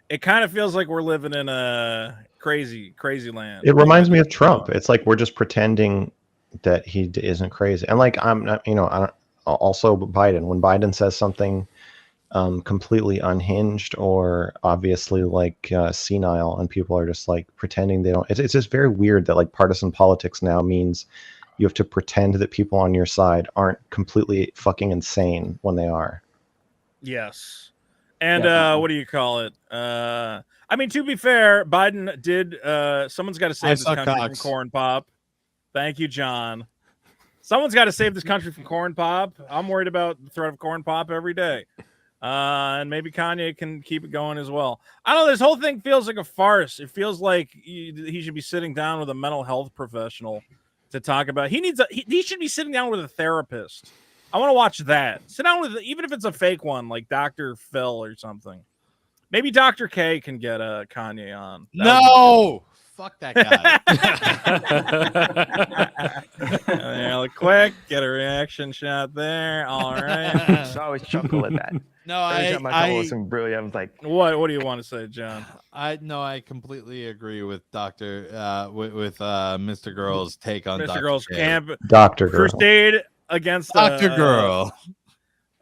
It kind of feels like we're living in a crazy land. It reminds me of Trump. It's like we're just pretending that he isn't crazy. And I'm not, also Biden. When Biden says something completely unhinged or obviously like senile, and people are just like pretending they don't. It's just very weird that like partisan politics now means you have to pretend that people on your side aren't completely fucking insane when they are. Yes. And what do you call it? I mean, to be fair, Biden did. Someone's got to save this country from corn pop. Thank you, John. Someone's got to save this country from corn pop. I'm worried about the threat of corn pop every day. And maybe Kanye can keep it going as well. I don't know. This whole thing feels like a farce. It feels like he should be sitting down with a mental health professional to talk about. He should be sitting down with a therapist. I want to watch that. Sit down with, even if it's a fake one, like Dr. Phil or something. Maybe Dr. K can get Kanye on. No! Fuck that guy. Quick, get a reaction shot there. All right. I always chuckle at that. No, I some brilliant. I was like, what do you want to say, John? I completely agree with Mr. Girl's take on Mr. Girl's camp. Dr. Girl. Crusade against Dr. Girl.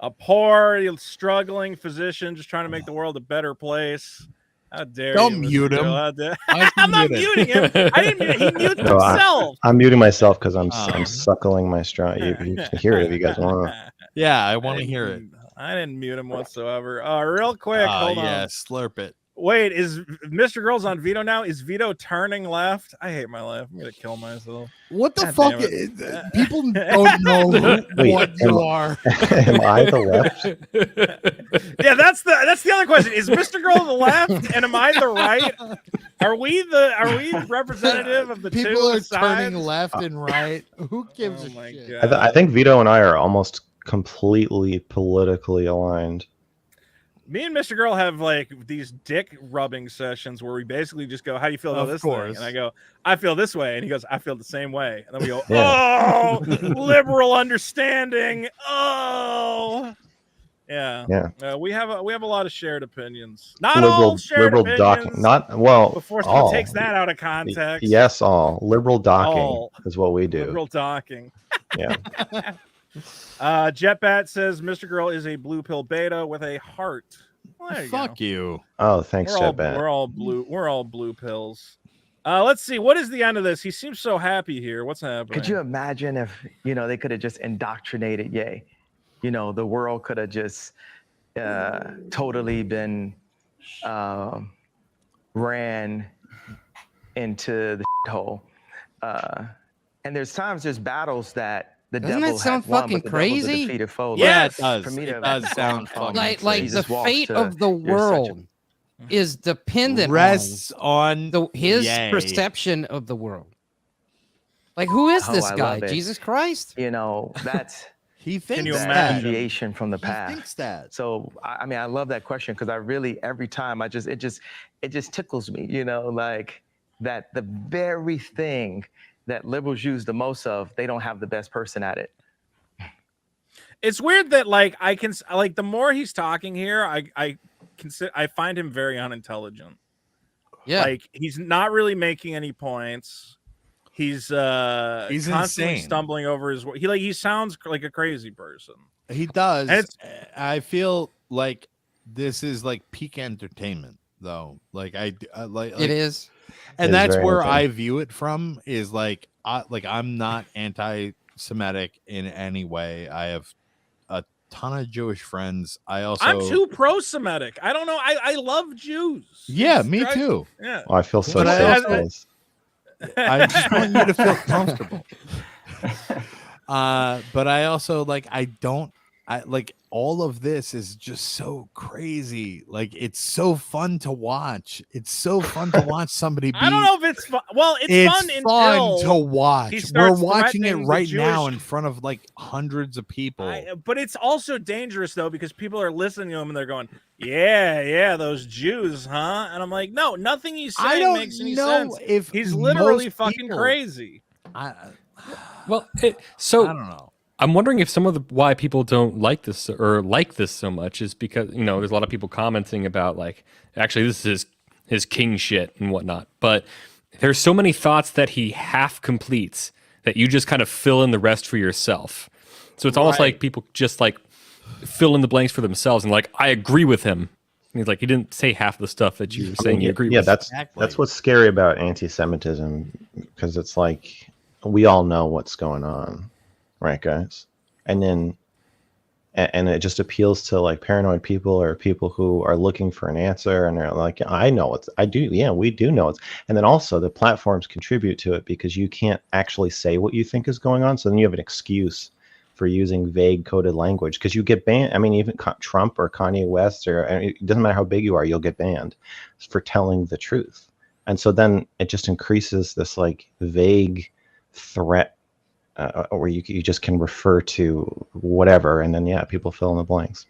A poor, struggling physician just trying to make the world a better place. How dare Don't you, mute him. I'm not muting him. I didn't mute him. He muted himself. I'm muting myself because I'm suckling my straw. You can hear it if you guys want. Yeah, I want to hear it. I didn't mute him whatsoever. Real quick, hold on. Yeah, slurp it. Wait, is Mr. Girl's on Vito now? Is Vito turning left? I hate my life. I'm gonna kill myself. What the fuck? People don't know what you are. Am I the left? Yeah, that's the other question. Is Mr. Girl the left and am I the right? Are we representative of the people two are sides? turning left and right? Who gives a shit? I think Vito and I are almost completely politically aligned. Me and Mr. Girl have like these dick rubbing sessions where we basically just go, "How do you feel about this thing?" And I go, "I feel this way," and he goes, "I feel the same way." And then we go, "Oh, liberal understanding." Oh, yeah. We have a lot of shared opinions. Not all shared opinions. Before someone takes that out of context. Yes, all liberal docking is what we do. Liberal docking. Yeah. Jetbat says Mr. Girl is a blue pill beta with a heart. Well, Fuck you. Oh, thanks, Jetbat. We're all blue pills. Let's see. What is the end of this? He seems so happy here. What's happening? could you imagine if they could have just indoctrinated Ye? The world could have just totally been ran into the hole. And there's battles that the Doesn't devil that sound had won, fucking but the devil's a crazy? defeated foe. Yeah, Like, it does. For me It does sound fucking like crazy. the fate of the world is dependent rests on his Ye. perception of the world. Like, who is this I guy? love it. Jesus Christ? That's He thinks you that imagine? deviation from the He path. thinks that. So I love that question because I really every time it just tickles me, like that the very thing that liberals use the most of, they don't have the best person at it. It's weird that the more he's talking here, I find him very unintelligent. Yeah. Like he's not really making any points. He's constantly insane. stumbling over his words. He sounds like a crazy person. He does. And I feel like this is like peak entertainment, though. Like it is. And It is that's very where entertaining. I view it from. Is like I'm not anti-Semitic in any way. I have a ton of Jewish friends. I'm too pro-Semitic. I don't know. I love Jews. Yeah, me too. Yeah. Oh, I feel so But self-close. I just want you to feel comfortable. But I also all of this is just so crazy. Like it's so fun to watch. It's so fun to watch somebody be. I don't know if it's fun. Well, it's fun to watch. We're starts watching it threatening the right now Jewish- in front of like hundreds of people. But it's also dangerous though because people are listening to him and they're going, "Yeah, those Jews, huh?" And I'm like, "No, nothing he's I saying don't makes any know sense. if He's literally most fucking people- crazy." I So don't know. I'm wondering if some of why people don't like this or like this so much is because there's a lot of people commenting about like actually this is his king shit and whatnot. But there's so many thoughts that he half completes that you just kind of fill in the rest for yourself. So it's almost like people just like fill in the blanks for themselves and like, I agree with him. And he's like, he didn't say half the stuff that you were saying you agree with. Yeah, that's what's scary about anti-Semitism, because it's like we all know what's going on, right, guys? And then and it just appeals to like paranoid people or people who are looking for an answer, and they're like, I know it's, I do, yeah, we do know it's. And then also the platforms contribute to it because you can't actually say what you think is going on, so then you have an excuse for using vague coded language because you get banned. I mean, even Trump or Kanye West, or it doesn't matter how big you are, you'll get banned for telling the truth. And so then it just increases this like vague threat where you just can refer to whatever, and then people fill in the blanks.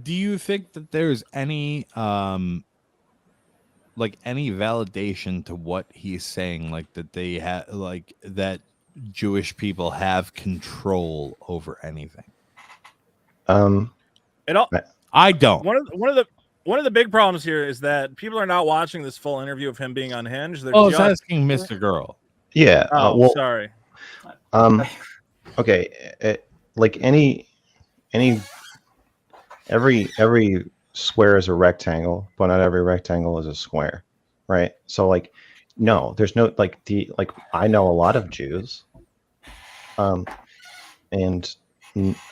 Do you think that there's any like any validation to what he's saying, like that they have, like that Jewish people have control over anything? I don't. One of the big problems here is that people are not watching this full interview of him being unhinged. They're just asking Mr. Girl. Yeah. Well, sorry. Okay. Like every square is a rectangle, but not every rectangle is a square, right? So like, no, there's no I know a lot of Jews, and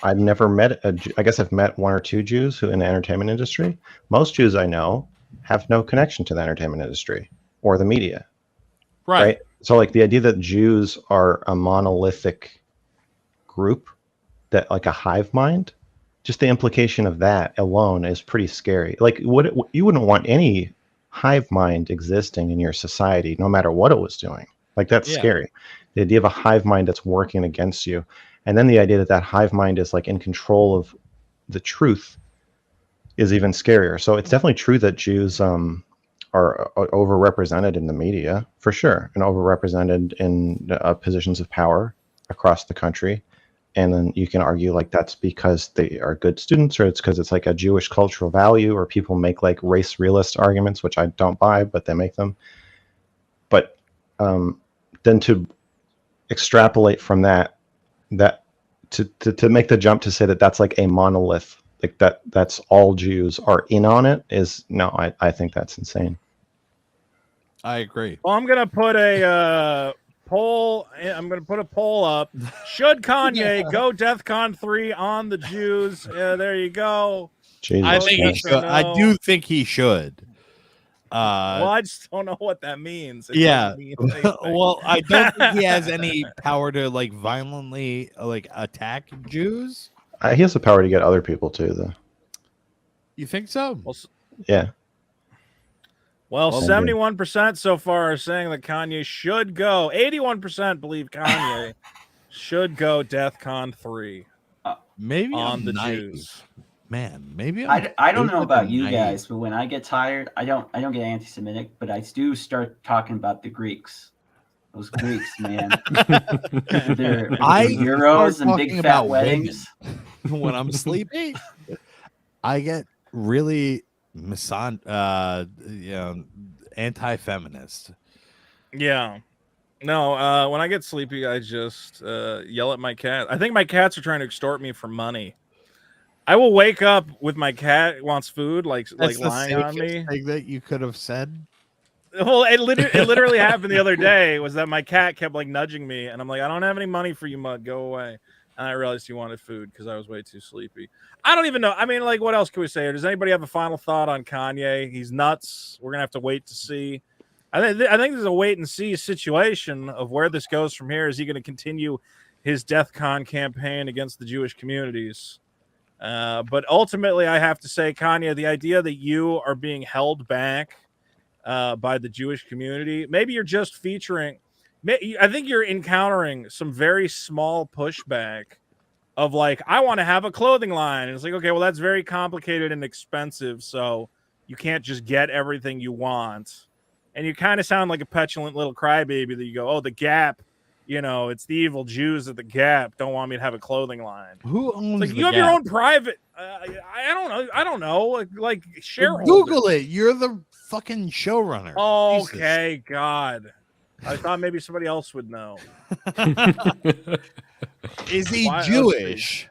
I've never met I guess I've met one or two Jews who in the entertainment industry. Most Jews I know have no connection to the entertainment industry or the media, right? So like the idea that Jews are a monolithic group, that like a hive mind, just the implication of that alone is pretty scary. Like you wouldn't want any hive mind existing in your society, no matter what it was doing. Like that's scary. The idea of a hive mind that's working against you. And then the idea that that hive mind is like in control of the truth is even scarier. So it's definitely true that Jews are overrepresented in the media, for sure, and overrepresented in positions of power across the country. And then you can argue like that's because they are good students, or it's because it's like a Jewish cultural value, or people make like race realist arguments, which I don't buy, but they make them. But then to extrapolate from that to make the jump to say that that's like a monolith, like that's all Jews are in on it, is no, I think that's insane. I agree. Well, I'm gonna put a poll. I'm gonna put a poll up. Should Kanye go DEFCON 3 on the Jews? There you go. Jesus, I think he should. No. I do think he should. Well, I just don't know what that means. Well, I don't think he has any power to like violently like attack Jews. He has the power to get other people too, though. You think so? Yeah. Well, 71% so far are saying that Kanye should go. 81% believe Kanye should go DEFCON 3. Maybe on the night. Jews. Man, maybe I don't know about you guys, but when I get tired, I don't get anti-Semitic, but I do start talking about the Greeks. Those Greeks, man. they're heroes and big fat weddings. When I'm sleepy, I get really anti-feminist. Yeah. No, when I get sleepy, I just yell at my cat. I think my cats are trying to extort me for money. I will wake up with my cat wants food, like lying on me. Thing that you could have said. Well, it literally happened the other day. Was that my cat kept like nudging me, and I'm like, I don't have any money for you, mug. Go away. And I realized he wanted food because I was way too sleepy. I don't even know. I mean, like, what else can we say? Does anybody have a final thought on Kanye? He's nuts. We're gonna have to wait to see. I think there's a wait and see situation of where this goes from here. Is he going to continue his DEFCON campaign against the Jewish communities? But ultimately, I have to say, Kanye, the idea that you are being held back by the Jewish community, maybe you're just featuring. I think you're encountering some very small pushback of like, I want to have a clothing line. And it's like, okay, well, that's very complicated and expensive. So you can't just get everything you want. And you kind of sound like a petulant little crybaby that you go, oh, the Gap, it's the evil Jews at the Gap don't want me to have a clothing line. Who owns like, the you have Gap? your own private, I don't know, like shareholders. Google it. You're the fucking showrunner. Okay, Jesus. God. I thought maybe somebody else would know. Is he Why- Jewish?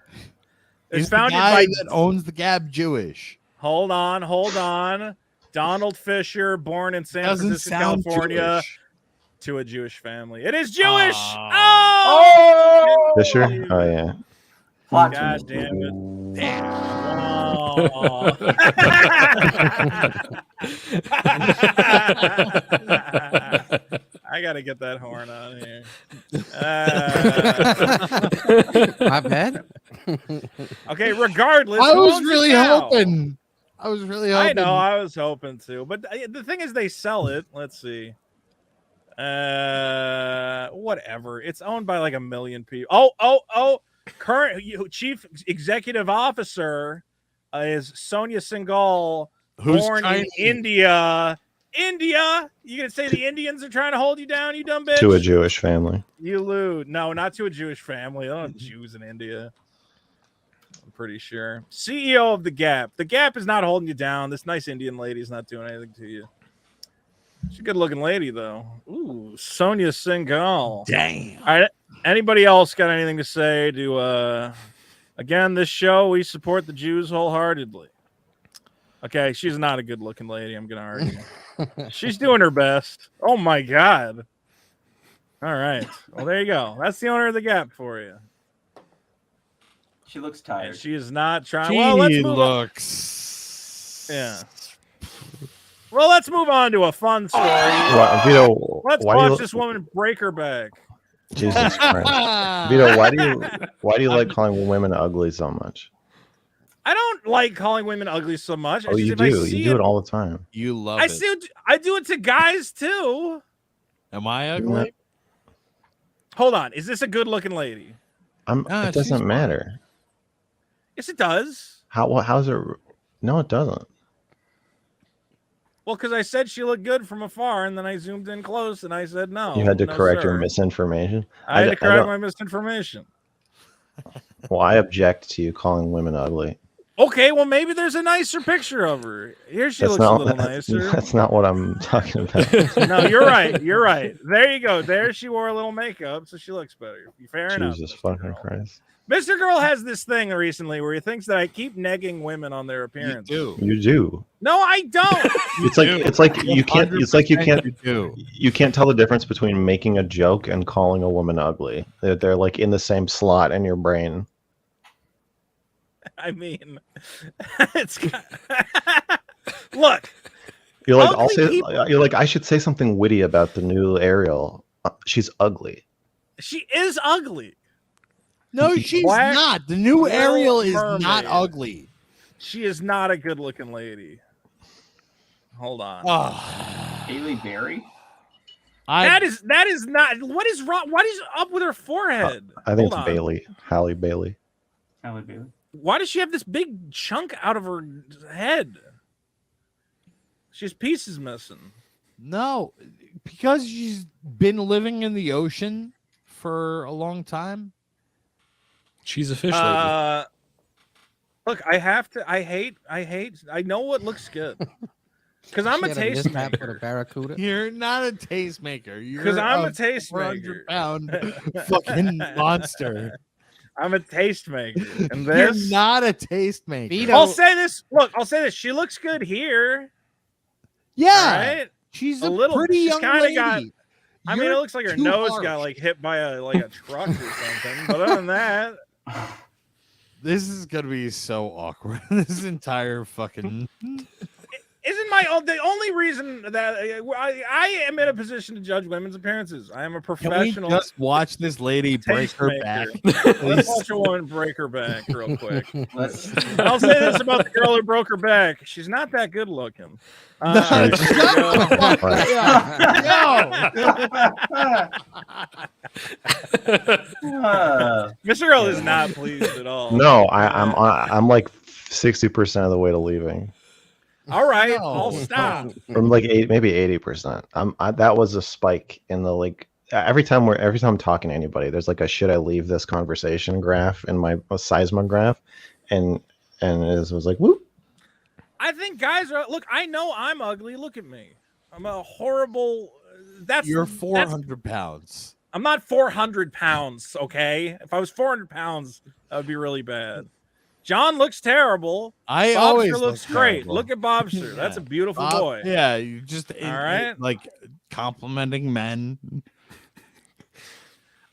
It's Is the founded guy by. that owns the Gap Jewish? Hold on. Donald Fisher, born in San Doesn't Francisco, sound California, Jewish. to a Jewish family. It is Jewish. Oh! Fisher? Oh yeah. Plot God twist. damn it. I gotta get that horn on here. My bad. Okay, regardless. I who was owns the really cow? hoping. I was really hoping. I know, I was hoping to, but the thing is, they sell it. Let's see. Whatever. It's owned by like 1 million people. Current chief executive officer is Sonia Singhal, Who's born Chinese? in India. India? You gonna say the Indians are trying to hold you down, you dumb bitch? To a Jewish family. You lewd. No, not to a Jewish family. I don't have Jews in India. I'm pretty sure. CEO of the Gap. The Gap is not holding you down. This nice Indian lady is not doing anything to you. She's a good looking lady, though. Ooh, Sonia Singhal. Damn. All right. Anybody else got anything to say to again, this show, we support the Jews wholeheartedly. Okay, she's not a good looking lady, I'm gonna argue. She's doing her best. Oh my god. All right. Well, there you go. That's the owner of the Gap for you. She looks And tired. she is not trying. She Well, let's move on. looks. Yeah. Well, let's move on to a fun story. Vito, Let's why do watch you, this woman break her back. Jesus Christ. Vito, why do you like calling women ugly so much? I don't like calling women ugly so much. Oh, you do. You do it all the time. You love I it. I do it to guys too. Am I ugly? Hold on. Is this a good looking lady? It doesn't matter. Yes, it does. How's it? No, it doesn't. Well, because I said she looked good from afar, and then I zoomed in close, and I said no. You had to no, correct your sir. misinformation. I had to correct don't- my misinformation. Well, I object to you calling women ugly. Okay, well maybe there's a nicer picture of her. Here she looks a little nicer. That's not what I'm talking about. No, you're right. You're right. There you go. There she wore a little makeup, so she looks better. Fair enough. Jesus fucking Christ. Mr. Girl has this thing recently where he thinks that I keep negging women on their appearance. You You do. No, I don't. It's like you can't. It's like you can't. You do. You can't tell the difference between making a joke and calling a woman ugly. They're like in the same slot in your brain. I mean, it's look. You're like, ugly you're like, I should say something witty about the new Ariel. She's ugly. She is ugly. No, she's Black not. The new Little Ariel is not Mermaid. ugly. She is not a good looking lady. Hold on. Haley Berry? That is not. What is wrong? What is up with her forehead? I think Hold it's on. Bailey. Halle Bailey. Haley Bailey. Why does she have this big chunk out of her head? She has pieces missing. No, because she's been living in the ocean for a long time. She's a fish lady. Look, I have to. I hate. I know what looks good because I'm a tastemaker. Barracuda. You're not a tastemaker. Because I'm a tastemaker. 400-pound fucking monster. I'm a tastemaker, and You're this. not a tastemaker. I'll say this. Look, I'll say this. She looks good here. Yeah, Right? she's A a little- pretty she's young kinda lady. got- I mean, it looks like her too nose harsh. got like hit by a truck or something. But other than that, This is gonna be so awkward. This entire fucking. isn't the only reason that I am in a position to judge women's appearances. I am a Can we professional. just watch this lady break her back? Let's Please? watch a woman break her back real quick. Let's. I'll say this about the girl who broke her back: she's not that good looking. Shut the fuck Uh, Mr. Girl is not pleased at all. No, I'm like 60% of the way to leaving. All right, No. I'll stop. From like maybe 80%. That was a spike in the like. Every time I'm talking to anybody, there's like a should I leave this conversation graph in my seismic graph, and it was like whoop. I think guys are. Look, I know I'm ugly. Look at me. I'm a horrible that's You're that's- 400 pounds. I'm not 400 pounds. Okay, if I was 400 pounds, that would be really bad. John looks terrible. I Bobster always looks look great. terrible. Look at Bobster. That's a beautiful boy. Yeah, you just All right. like complimenting men.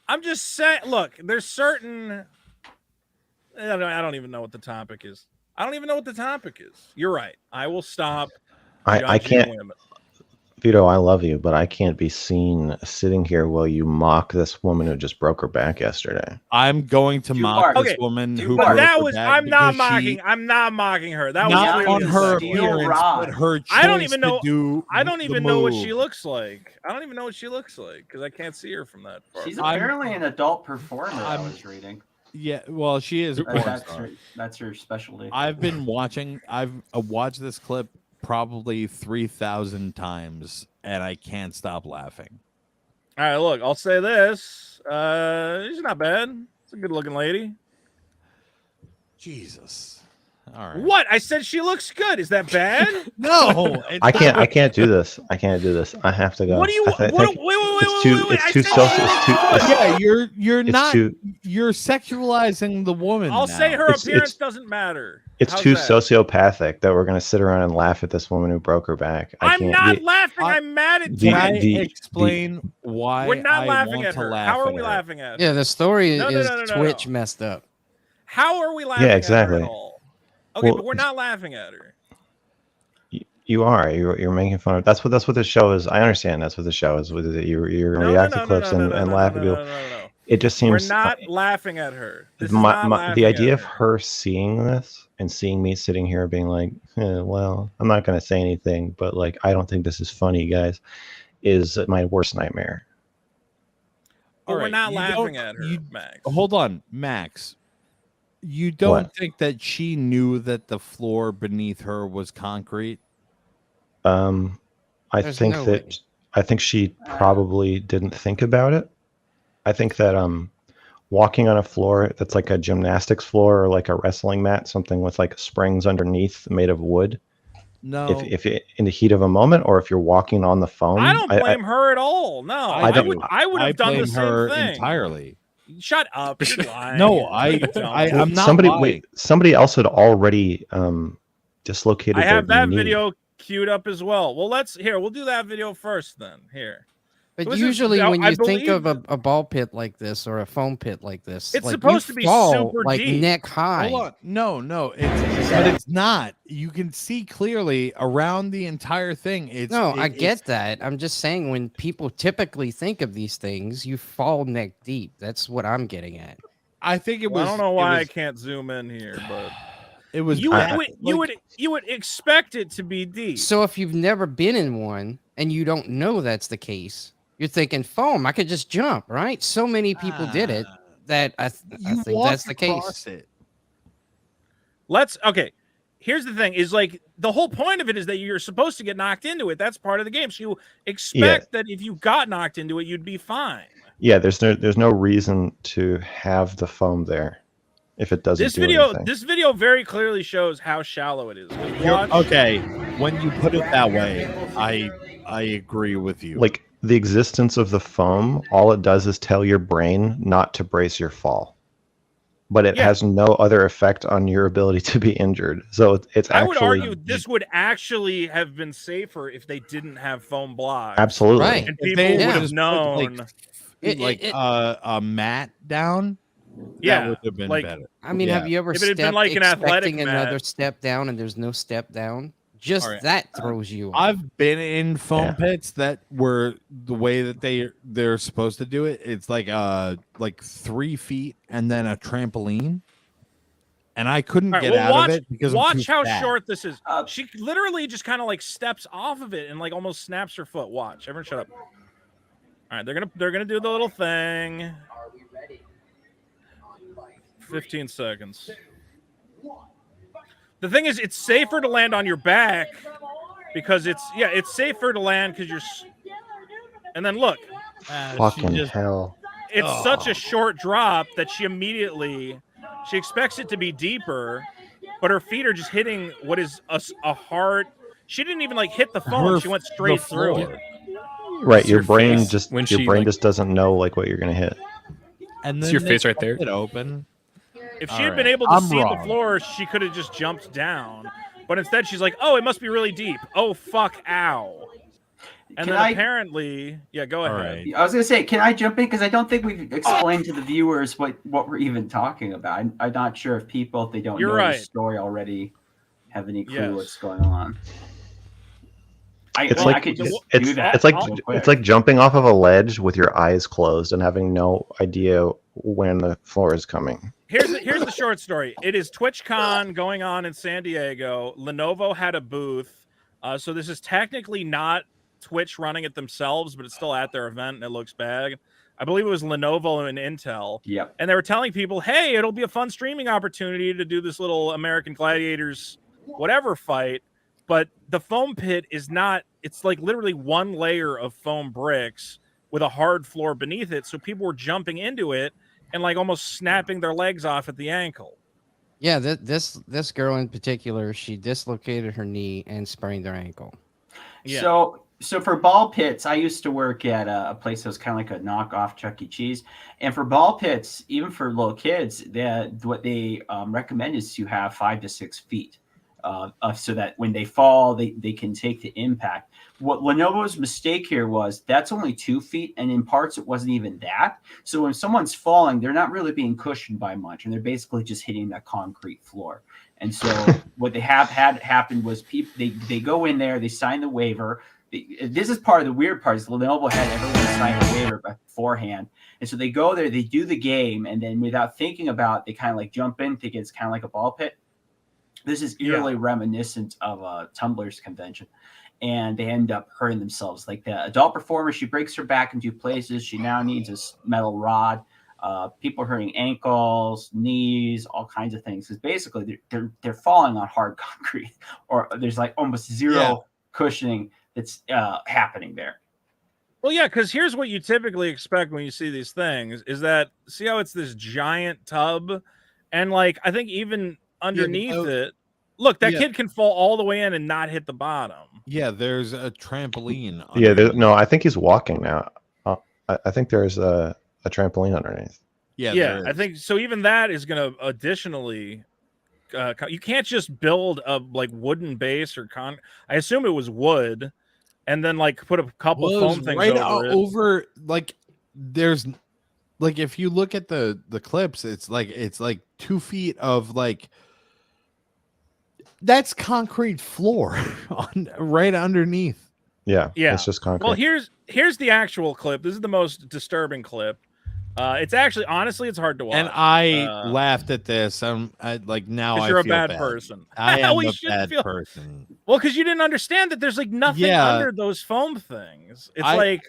I'm just saying. Look, there's certain. I don't even know what the topic is. I don't even know what the topic is. You're right. I will stop. I judging can't. women. Vito, I love you, but I can't be seen sitting here while you mock this woman who just broke her back yesterday. I'm going to mock this woman who But broke that her was. back I'm not because mocking. she- I'm not mocking her. That not was on clearly her a steel appearance, rod. but her I don't choice even to know. do I don't the even know what she move. looks like. I don't even know what she looks like because I can't see her from that far. She's apparently an adult performer. I was reading. Yeah, well, she is a porn star. That's her specialty. I've been watching. I've watched this clip probably 3,000 times, and I can't stop laughing. All right, look, I'll say this. She's not bad. It's a good-looking lady. Jesus. All right. What? I said she looks good. Is that bad? No, I can't do this. I can't do this. I have to go. What do you? I think Wait, it's too. wait. It's too social. It's too. Yeah, you're it's not. too- You're sexualizing the woman. I'll say now. her appearance doesn't matter. It's How's too that? sociopathic that we're gonna sit around and laugh at this woman who broke her back. I'm not laughing. I'm mad at the- you. Can I the- explain why We're not I laughing want at to her. laugh How are at we her? laughing at her? Yeah, the story No, is no, Twitch messed up. How are we laughing Yeah, at her exactly. at all? Okay, Well, but we're not laughing at her. You are. You're making fun of. That's what the show is. I understand. That's what the show is. You're gonna react to clips and laugh at people. It just seems. We're not laughing at her. This is not the laughing idea at of her seeing this and seeing me sitting here being like, well, I'm not gonna say anything, but like, I don't think this is funny, guys, is my worst nightmare. But All we're right, not you laughing don't- at her, you- Max. Hold on, Max. You don't What? think that she knew that the floor beneath her was concrete? I There's think no that way. I think she probably didn't think about it. I think that walking on a floor that's like a gymnastics floor or like a wrestling mat, something with like springs underneath made of wood. No. If it, in the heat of a moment, or if you're walking on the foam, I don't blame her at all. No, I don't- I would have done the blame same her thing. entirely. Shut up. You're lying. No, Don't. I'm not somebody lying. somebody else had already dislocated I have their that knee. video queued up as well. Well, we'll do that video first then. Here. But So this is- usually, now, when I you think believe of a ball pit like this or a foam pit like this, It's like, supposed you to be fall, super like deep. neck high. Hold on. No, but it's not. You can see clearly around the entire thing. It's No, I it's- get that. I'm just saying when people typically think of these things, you fall neck deep. That's what I'm getting at. I think it Well, was. I don't know it why I was- can't zoom in here, but It was. you bad. would expect it to be deep. So if you've never been in one and you don't know that's the case, you're thinking foam. I could just jump, right? So many people did it that I You think walk that's the across case. it. Okay. Here's the thing: is like the whole point of it is that you're supposed to get knocked into it. That's part of the game. So you expect that if you got knocked into it, you'd be fine. Yeah, there's no reason to have the foam there if it doesn't do anything. This video very clearly shows how shallow it is. 'Cause You're- watch- okay, when you put it that way, I agree with you. Like the existence of the foam, all it does is tell your brain not to brace your fall, but it has no other effect on your ability to be injured. So it's I actually would argue this would actually have been safer if they didn't have foam blocks. Absolutely. Right. And If people they would would've have put, known. a mat down. Yeah, that would have been like- better. I mean, Yeah. have you ever If it had been stepped like an athletic expecting another mat. step down and there's no step down? Just All right. that throws you off. I've been in foam Yeah. pits that were the way that they're supposed to do it. It's like 3 feet and then a trampoline, and I couldn't All right, get well, out watch, of it because I'm watch too how fat. short this is. She literally just kind of like steps off of it and like almost snaps her foot. Watch, everyone, shut up. All right, they're gonna do the little thing. 15 seconds. The thing is, it's safer to land on your back because it's safer to land because you're. And then look, fucking hell. it's such a short drop that she expects it to be deeper, but her feet are just hitting what is a hard. She didn't even like hit the foam. She went straight through it. Right, It's your your brain face just when your she, brain like- just doesn't know like what you're gonna hit. And It's then your they face right left there. it open. If she All had been right, able to I'm see the wrong. floor, she could have just jumped down. But instead, she's like, "Oh, it must be really deep. Oh, fuck, ow." And Can then I- apparently, yeah, go All ahead. right. I was gonna say, can I jump in because I don't think we've explained to the viewers what we're even talking about. I'm not sure if people, if they don't You're know right. the story already, have any clue Yes. what's going on. It's I like could just it's- do that. it's like real quick. it's like jumping off of a ledge with your eyes closed and having no idea when the floor is coming. Here's the short story. It is TwitchCon going on in San Diego. Lenovo had a booth, so this is technically not Twitch running it themselves, but it's still at their event, and it looks bad. I believe it was Lenovo and Intel. Yep. And they were telling people, "Hey, it'll be a fun streaming opportunity to do this little American Gladiators whatever fight." But the foam pit is not. It's like literally one layer of foam bricks with a hard floor beneath it. So people were jumping into it and like almost snapping their legs off at the ankle. Yeah, this girl in particular, she dislocated her knee and sprained her ankle. Yeah. So for ball pits, I used to work at a place that was kind of like a knockoff Chuck E. Cheese, and for ball pits, even for little kids, what they recommend is you have 5 to 6 feet, so that when they fall, they can take the impact. What Lenovo's mistake here was that's only 2 feet, and in parts it wasn't even that. So when someone's falling, they're not really being cushioned by much, and they're basically just hitting that concrete floor. And so what they had happen was people they go in there, they sign the waiver. This is part of the weird part is Lenovo had everyone sign a waiver beforehand. And so they go there, they do the game, and then without thinking about it, they kind of like jump in, think it's kind of like a ball pit. This is eerily reminiscent of a Tumblr's convention. And they end up hurting themselves. Like the adult performer, she breaks her back in 2 places. She now needs a metal rod. People are hurting ankles, knees, all kinds of things. Because basically they're falling on hard concrete, or there's like almost zero cushioning that's happening there. Well, yeah, because here's what you typically expect when you see these things is that see how it's this giant tub, and like I think even underneath it, look, that kid can fall all the way in and not hit the bottom. Yeah, there's a trampoline. Yeah, no, I think he's walking now. I think there's a trampoline underneath. Yeah, I think so. Even that is going to additionally, you can't just build a like wooden base or I assume it was wood, and then like put a couple foam things right over it. Like there's like if you look at the clips, it's like 2 feet of like that's concrete floor right underneath. Yeah, Yeah, it's just concrete. Well, here's the actual clip. This is the most disturbing clip. It's actually honestly it's hard to watch. And I laughed at this. I like now I you're a feel bad person. I am We a shouldn't bad person. Well, because you didn't understand that there's like nothing under those foam things. It's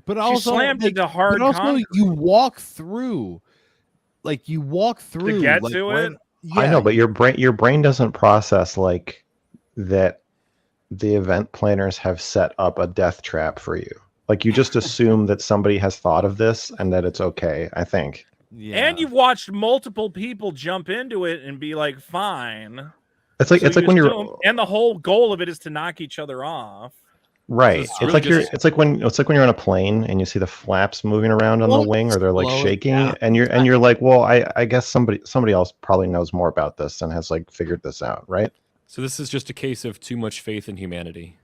but she also slammed into hard but also concrete. you walk through to get like, to when- it. Yeah, I know, but your brain doesn't process like that. The event planners have set up a death trap for you. Like you just assume that somebody has thought of this and that it's okay. I think. Yeah. And you've watched multiple people jump into it and be like, "Fine." It's like So it's like you when assume- you're and the whole goal of it is to knock each other off. right. It's It's really like just- it's like when you're on a plane and you see the flaps moving around on the wing, or they're like slow it shaking, down. and you're like, well, I guess somebody else probably knows more about this and has like figured this out, right? So this is just a case of too much faith in humanity.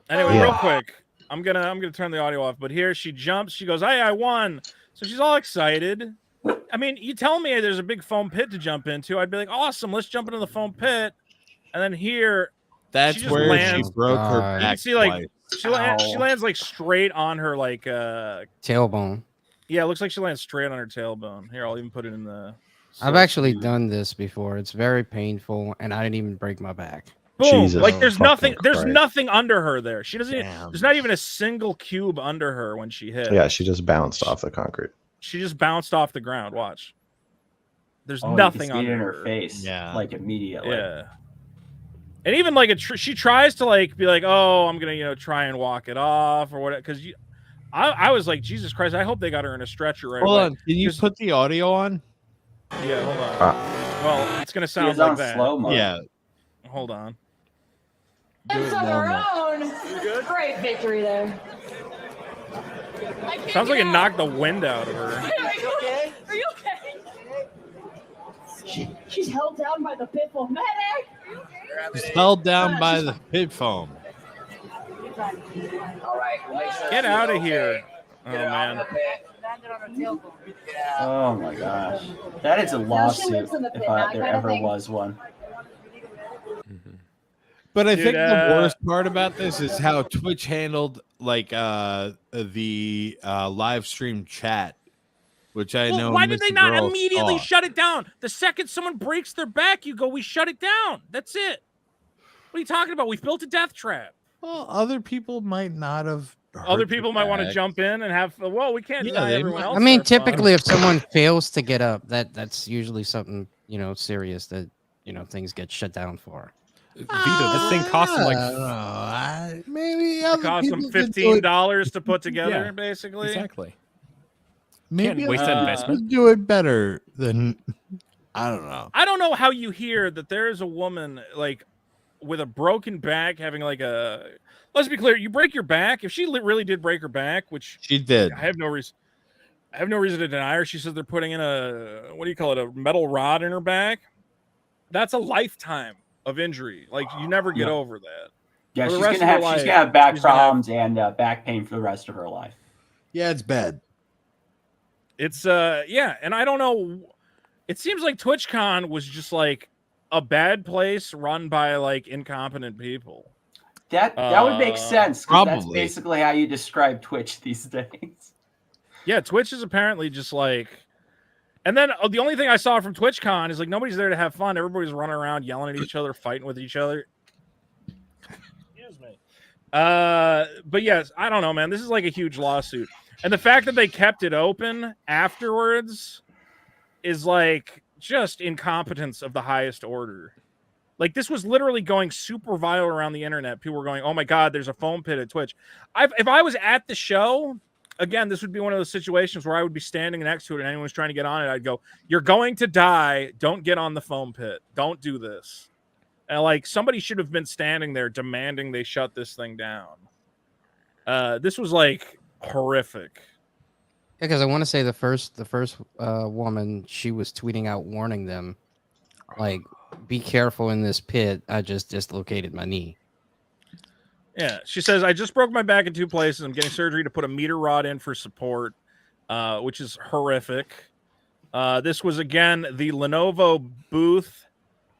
Anyway, Yeah. real quick, I'm gonna turn the audio off. But here she jumps. She goes, "Hey, I won!" So she's all excited. I mean, you tell me there's a big foam pit to jump into, I'd be like, "Awesome, let's jump into the foam pit." And then here, That's she just where lands- she broke her God. you can back. see like twice. she lands like straight on her like Tailbone. yeah, it looks like she lands straight on her tailbone. Here, I'll even put it in the. I've actually done this before. It's very painful, and I didn't even break my back. Boom! Jesus Like there's fucking nothing. There's Christ. nothing under her there. She doesn't. Damn. There's not even a single cube under her when she hit. Yeah, she just bounced off the concrete. She just bounced off the ground. Watch. There's Oh, nothing you can see it under in her face. Yeah. Like immediately. Yeah. And even like she tries to like be like, "Oh, I'm gonna try and walk it off or whatever." Because I was like, Jesus Christ! I hope they got her in a stretcher right Hold away. on, can you Just- put the audio on? Yeah, hold on. Well, it's gonna She sound is like on that. slow mo. Yeah. Hold on. Do it Of their normal. own. Great victory there. Sounds like it knocked the wind out of her. Are you okay? Are you okay? She's held down by the pit bull. Medic! She's held down by the pit foam. All right. Get out of here. Oh, man. Oh my gosh, that is a lawsuit if there ever was one. But I Dude, think the worst part about this is how Twitch handled like the live stream chat, which I know. Why did they Mr. not Girl immediately saw. shut it down? The second someone breaks their back, you go, we shut it down. That's it. What are you talking about? We've built a death trap. Well, other people might not have. Other people might want to jump in and have. Well, we can't deny everyone else. I mean, their fun. typically, if someone fails to get up, that's usually something serious that things get shut down for. Vito, this thing costs him maybe it costs them $15 to put together, Yeah, basically. Exactly. Maybe Can't waste that investment. do it better than I don't know. I don't know how you hear that there is a woman like with a broken back having like a. Let's be clear. You break your back. If she really did break her back, which She did. I have no reason. I have no reason to deny her. She says they're putting in a a metal rod in her back. That's a lifetime of injury. Like you never get over that. Yeah, For the she's rest gonna of her have life, back she's gonna have- problems and back pain for the rest of her life. Yeah, it's bad. It's and I don't know. It seems like TwitchCon was just like a bad place run by like incompetent people. That would make sense because that's Probably. basically how you describe Twitch these days. Yeah, Twitch is apparently just like. And then the only thing I saw from TwitchCon is like nobody's there to have fun. Everybody's running around yelling at each other, fighting with each other. Excuse me. But yes, I don't know, man. This is like a huge lawsuit. And the fact that they kept it open afterwards is like just incompetence of the highest order. Like this was literally going super viral around the internet. People were going, "Oh my God, there's a foam pit at Twitch." If I was at the show, again, this would be one of those situations where I would be standing next to it and anyone was trying to get on it. I'd go, "You're going to die. Don't get on the foam pit. Don't do this." And like somebody should have been standing there demanding they shut this thing down. This was like horrific. Because I want to say the first woman, she was tweeting out warning them, like, be careful in this pit. I just dislocated my knee. Yeah, she says, I just broke my back in 2 places. I'm getting surgery to put a meter rod in for support, which is horrific. This was, again, the Lenovo booth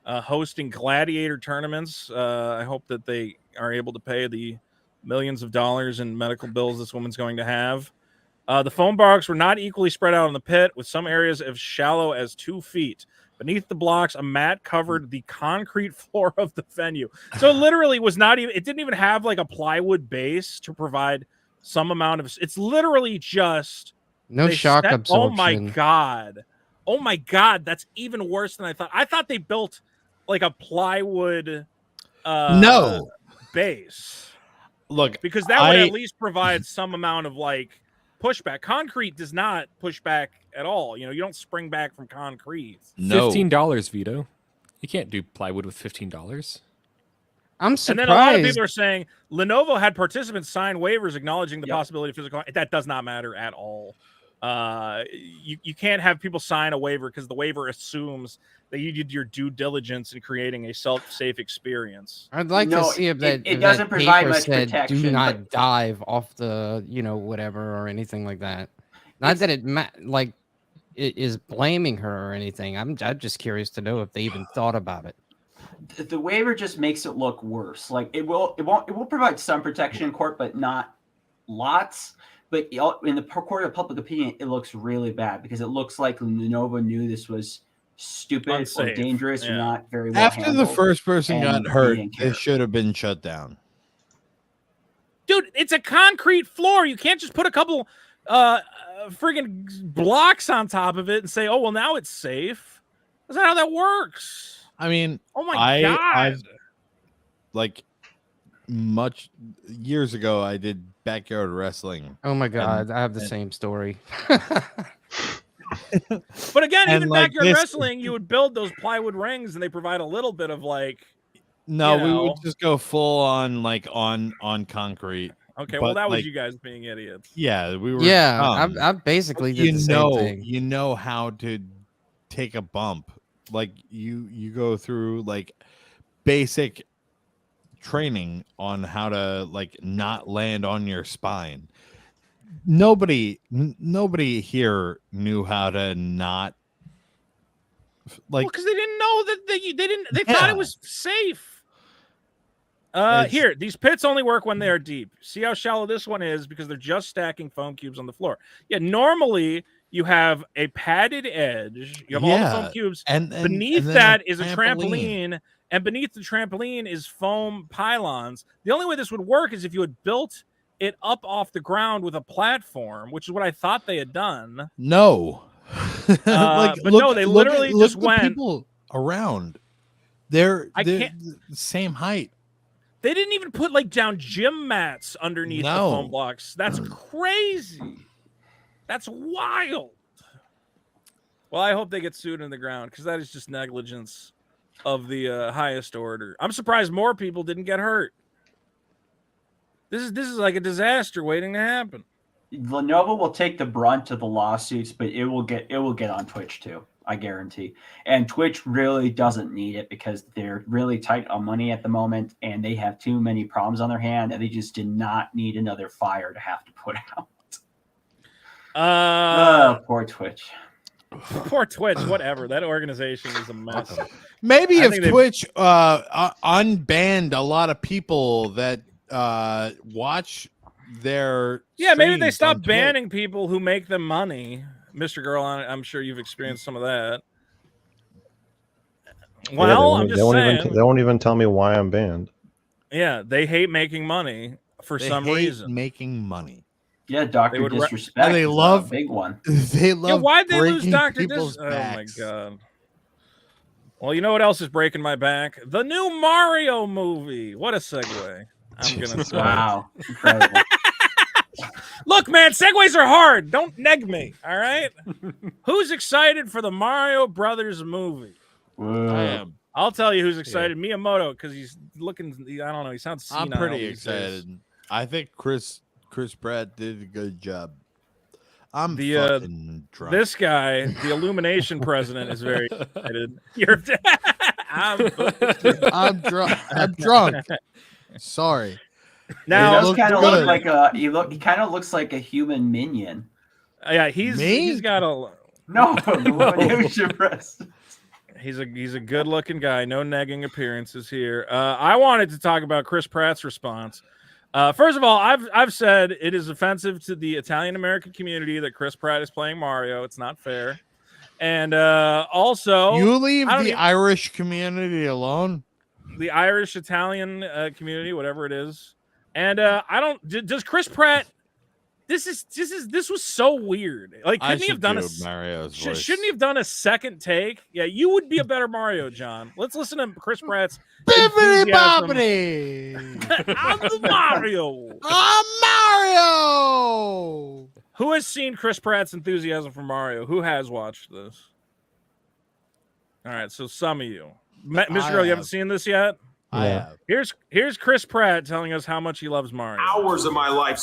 hosting gladiator tournaments. I hope that they are able to pay the millions of dollars in medical bills this woman's going to have. The foam blocks were not equally spread out in the pit, with some areas as shallow as 2 feet. Beneath the blocks, a mat covered the concrete floor of the venue. So it literally was not even, it didn't even have like a plywood base to provide some amount of, it's literally just. No shock absorption. Oh my God. Oh my God. That's even worse than I thought. I thought they built like a plywood base. Look, because that would at least provide some amount of like pushback. Concrete does not push back at all. You know, you don't spring back from concrete. No. $15, Vito. You can't do plywood with $15. I'm surprised. And then a lot of people are saying Lenovo had participants sign waivers acknowledging the possibility of physical. That does not matter at all. You can't have people sign a waiver because the waiver assumes that you did your due diligence in creating a safe experience. I'd like to see if that it doesn't provide much said, protection. do not dive off the whatever or anything like that. Not that it is blaming her or anything. I'm just curious to know if they even thought about it. The waiver just makes it look worse. Like it will provide some protection in court, but not lots. But in the court of public opinion, it looks really bad because it looks like Lenovo knew this was stupid Unsafe. or dangerous or not very well After the handled, first person and got hurt, they didn't care. it should have been shut down. Dude, it's a concrete floor. You can't just put a couple friggin' blocks on top of it and say, "Oh, well, now it's safe." That's not how that works. I mean, Oh my God. I've like much years ago, I did backyard wrestling. Oh my God, I have the same story. But again, And even like backyard this- wrestling, you would build those plywood rings and they provide a little bit of like No, you we know. would just go full on on concrete. Okay, well But, that was like, you guys being idiots. Yeah, we were. Yeah, dumb. I basically did you the same know, thing. you know how to take a bump. Like you go through like basic training on how to like not land on your spine. Nobody here knew how to not like. Well, because they didn't know that they thought Yeah. it was safe. It's- Here, these pits only work when they are deep. See how shallow this one is because they're just stacking foam cubes on the floor. Yeah, normally you have a padded edge. You have all the foam cubes, and beneath then that is a trampoline, and beneath the trampoline is foam pylons. The only way this would work is if you had built it up off the ground with a platform, which is what I thought they had done. No, But no, they literally just at the went. people around. They're the same height. They didn't even put like down gym mats underneath the foam blocks. That's crazy. That's wild. Well, I hope they get sued in the ground because that is just negligence of the highest order. I'm surprised more people didn't get hurt. This is like a disaster waiting to happen. Lenovo will take the brunt of the lawsuits, but it will get on Twitch too. I guarantee. And Twitch really doesn't need it because they're really tight on money at the moment, and they have too many problems on their hand, and they just did not need another fire to have to put out. Poor Twitch. Poor Twitch. Whatever. That organization is a mess. Maybe if Twitch unbanned a lot of people that watch their maybe they streams stop on banning people who make them money. Mr. Girl, I'm sure you've experienced some of that. Well, I'm just saying. They won't even tell me why I'm banned. Yeah, they hate making money for some reason. Making money. Yeah, Dr. Disrespect. And they love a big one. They love. Why'd they lose breaking Dr. people's Oh my backs. god. Well, you know what else is breaking my back? The new Mario movie. What a segue. I'm gonna say. Wow. Incredible. Look, man, segues are hard. Don't neg me. All right. Who's excited for the Mario Brothers movie? I am. I'll tell you who's excited. Miyamoto, because he's looking. I don't know. He sounds. I'm senile pretty these days. excited. I think Chris Pratt did a good job. I'm The fucking drunk. this guy, the Illumination president, is very excited. You're. I'm drunk. I'm drunk. Sorry. Now he kind of look like he kind of looks like a human minion. Yeah, he's got a no. Illumination president. He's a good looking guy. No negging appearances here. I wanted to talk about Chris Pratt's response. First of all, I've said it is offensive to the Italian American community that Chris Pratt is playing Mario. It's not fair. And also, You leave the Irish community alone. The Irish Italian community, whatever it is. And I don't. Does Chris Pratt? This was so weird. Like, couldn't he have done Mario's voice. shouldn't he have done a second take? Yeah, you would be a better Mario, John. Let's listen to Chris Pratt's Bibbidi enthusiasm. bobbidi. I'm the Mario. I'm Mario. Who has seen Chris Pratt's enthusiasm for Mario? Who has watched this? All right, so some of you, Mr. Girl, you haven't seen this yet. I have. Here's Chris Pratt telling us how much he loves Mario. Hours of my life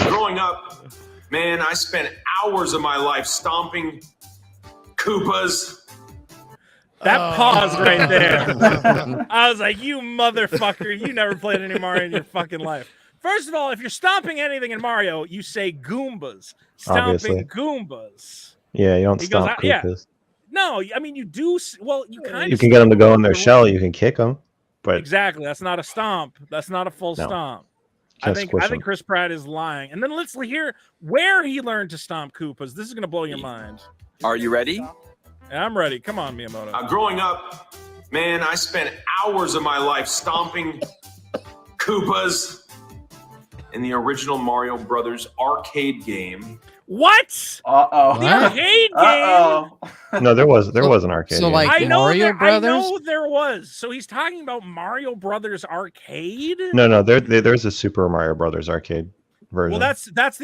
growing up, man, I spent hours of my life stomping Koopas. That pause right there. I was like, you motherfucker, you never played any Mario in your fucking life. First of all, if you're stomping anything in Mario, you say Goombas. Stomping Obviously. Goombas. Yeah, you don't He goes, stomp yeah. Koopas. No, I mean, you do. Well, you kind of. You can get them to go in their shell. You can kick them, but Exactly. That's not a stomp. That's not a full No. stomp. Can't I squish think 'em. Chris Pratt is lying. And then let's hear where he learned to stomp Koopas. This is going to blow your mind. Are you ready? I'm ready. Come on, Miyamoto. Growing up, man, I spent hours of my life stomping Koopas in the original Mario Brothers arcade game. What? Uh-oh. The arcade game? no, there was an arcade. So, game. like, I know, Mario Brothers? I know there was. So he's talking about Mario Brothers arcade? no, there's a Super Mario Brothers arcade version. Well, that's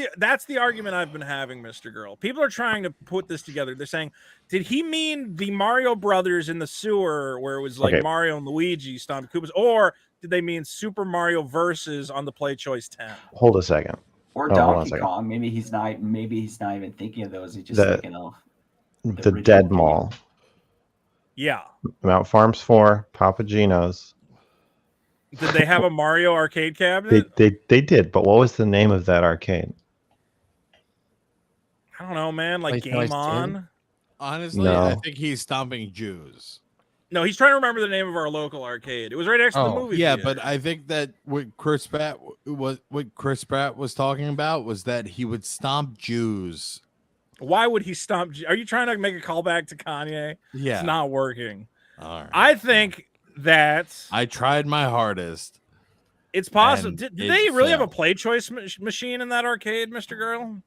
the argument I've been having, Mr. Girl. People are trying to put this together. They're saying, did he mean the Mario Brothers in the sewer where it was like Okay. Mario and Luigi stomping Koopas, or did they mean Super Mario Versus on the Play Choice 10? Hold a second. Or Oh, hold on a Donkey second. Kong. Maybe he's not even thinking of those. He's just The- thinking of The original Dead game. Mall. Yeah. Mount Farms 4, Papa Gino's. Did they have a Mario arcade cabinet? They did, but what was the name of that arcade? I don't know, man. Like Play Choice Game 10? On? Honestly, No. I think he's stomping Jews. No, he's trying to remember the name of our local arcade. It was right next to the movie. Yeah, theater. but I think that what Chris Pratt was talking about was that he would stomp Jews. Why would he stomp? Are you trying to make a callback to Kanye? Yeah. It's not working. All right. I think that I tried my hardest. it's possible. And Did it they really have a failed. Play Choice machine in that arcade, Mr. Girl?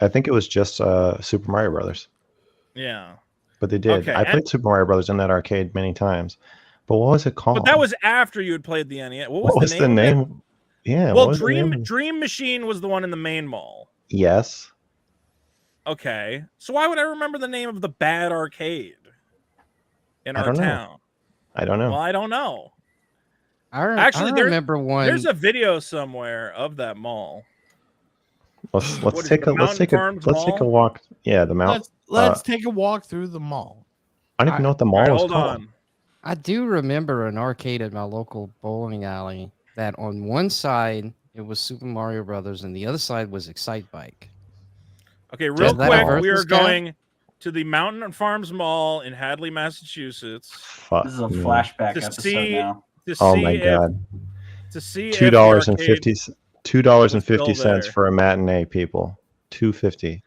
I think it was just Super Mario Brothers. Yeah. But they did. Okay, I played Super Mario Brothers in that arcade many times. But what was it called? But that was after you had played the NES. what was the name? Yeah. Well, what was the name? Dream Machine was the one in the main mall. Yes. Okay. So why would I remember the name of the bad arcade in I our don't know. town? I don't know. Well, I don't know. Actually, I remember one. There's a video somewhere of that mall. Let's What is take it, a the let's take a Mountain let's Farms take a Mall? walk. Yeah, the Mount. Let's take a walk through the mall. I don't even know what the mall All right, was hold called. on. I do remember an arcade at my local bowling alley that on one side it was Super Mario Brothers and the other side was Excite Bike. Okay, real that a quick, we are Versus guy? going to the Mountain Farms Mall in Hadley, Massachusetts. Fuck This is a me. flashback To episode see- now. To Oh see my if, god. To see if $2 the and arcade- $2.50 there. for a matinee, people. $2.50.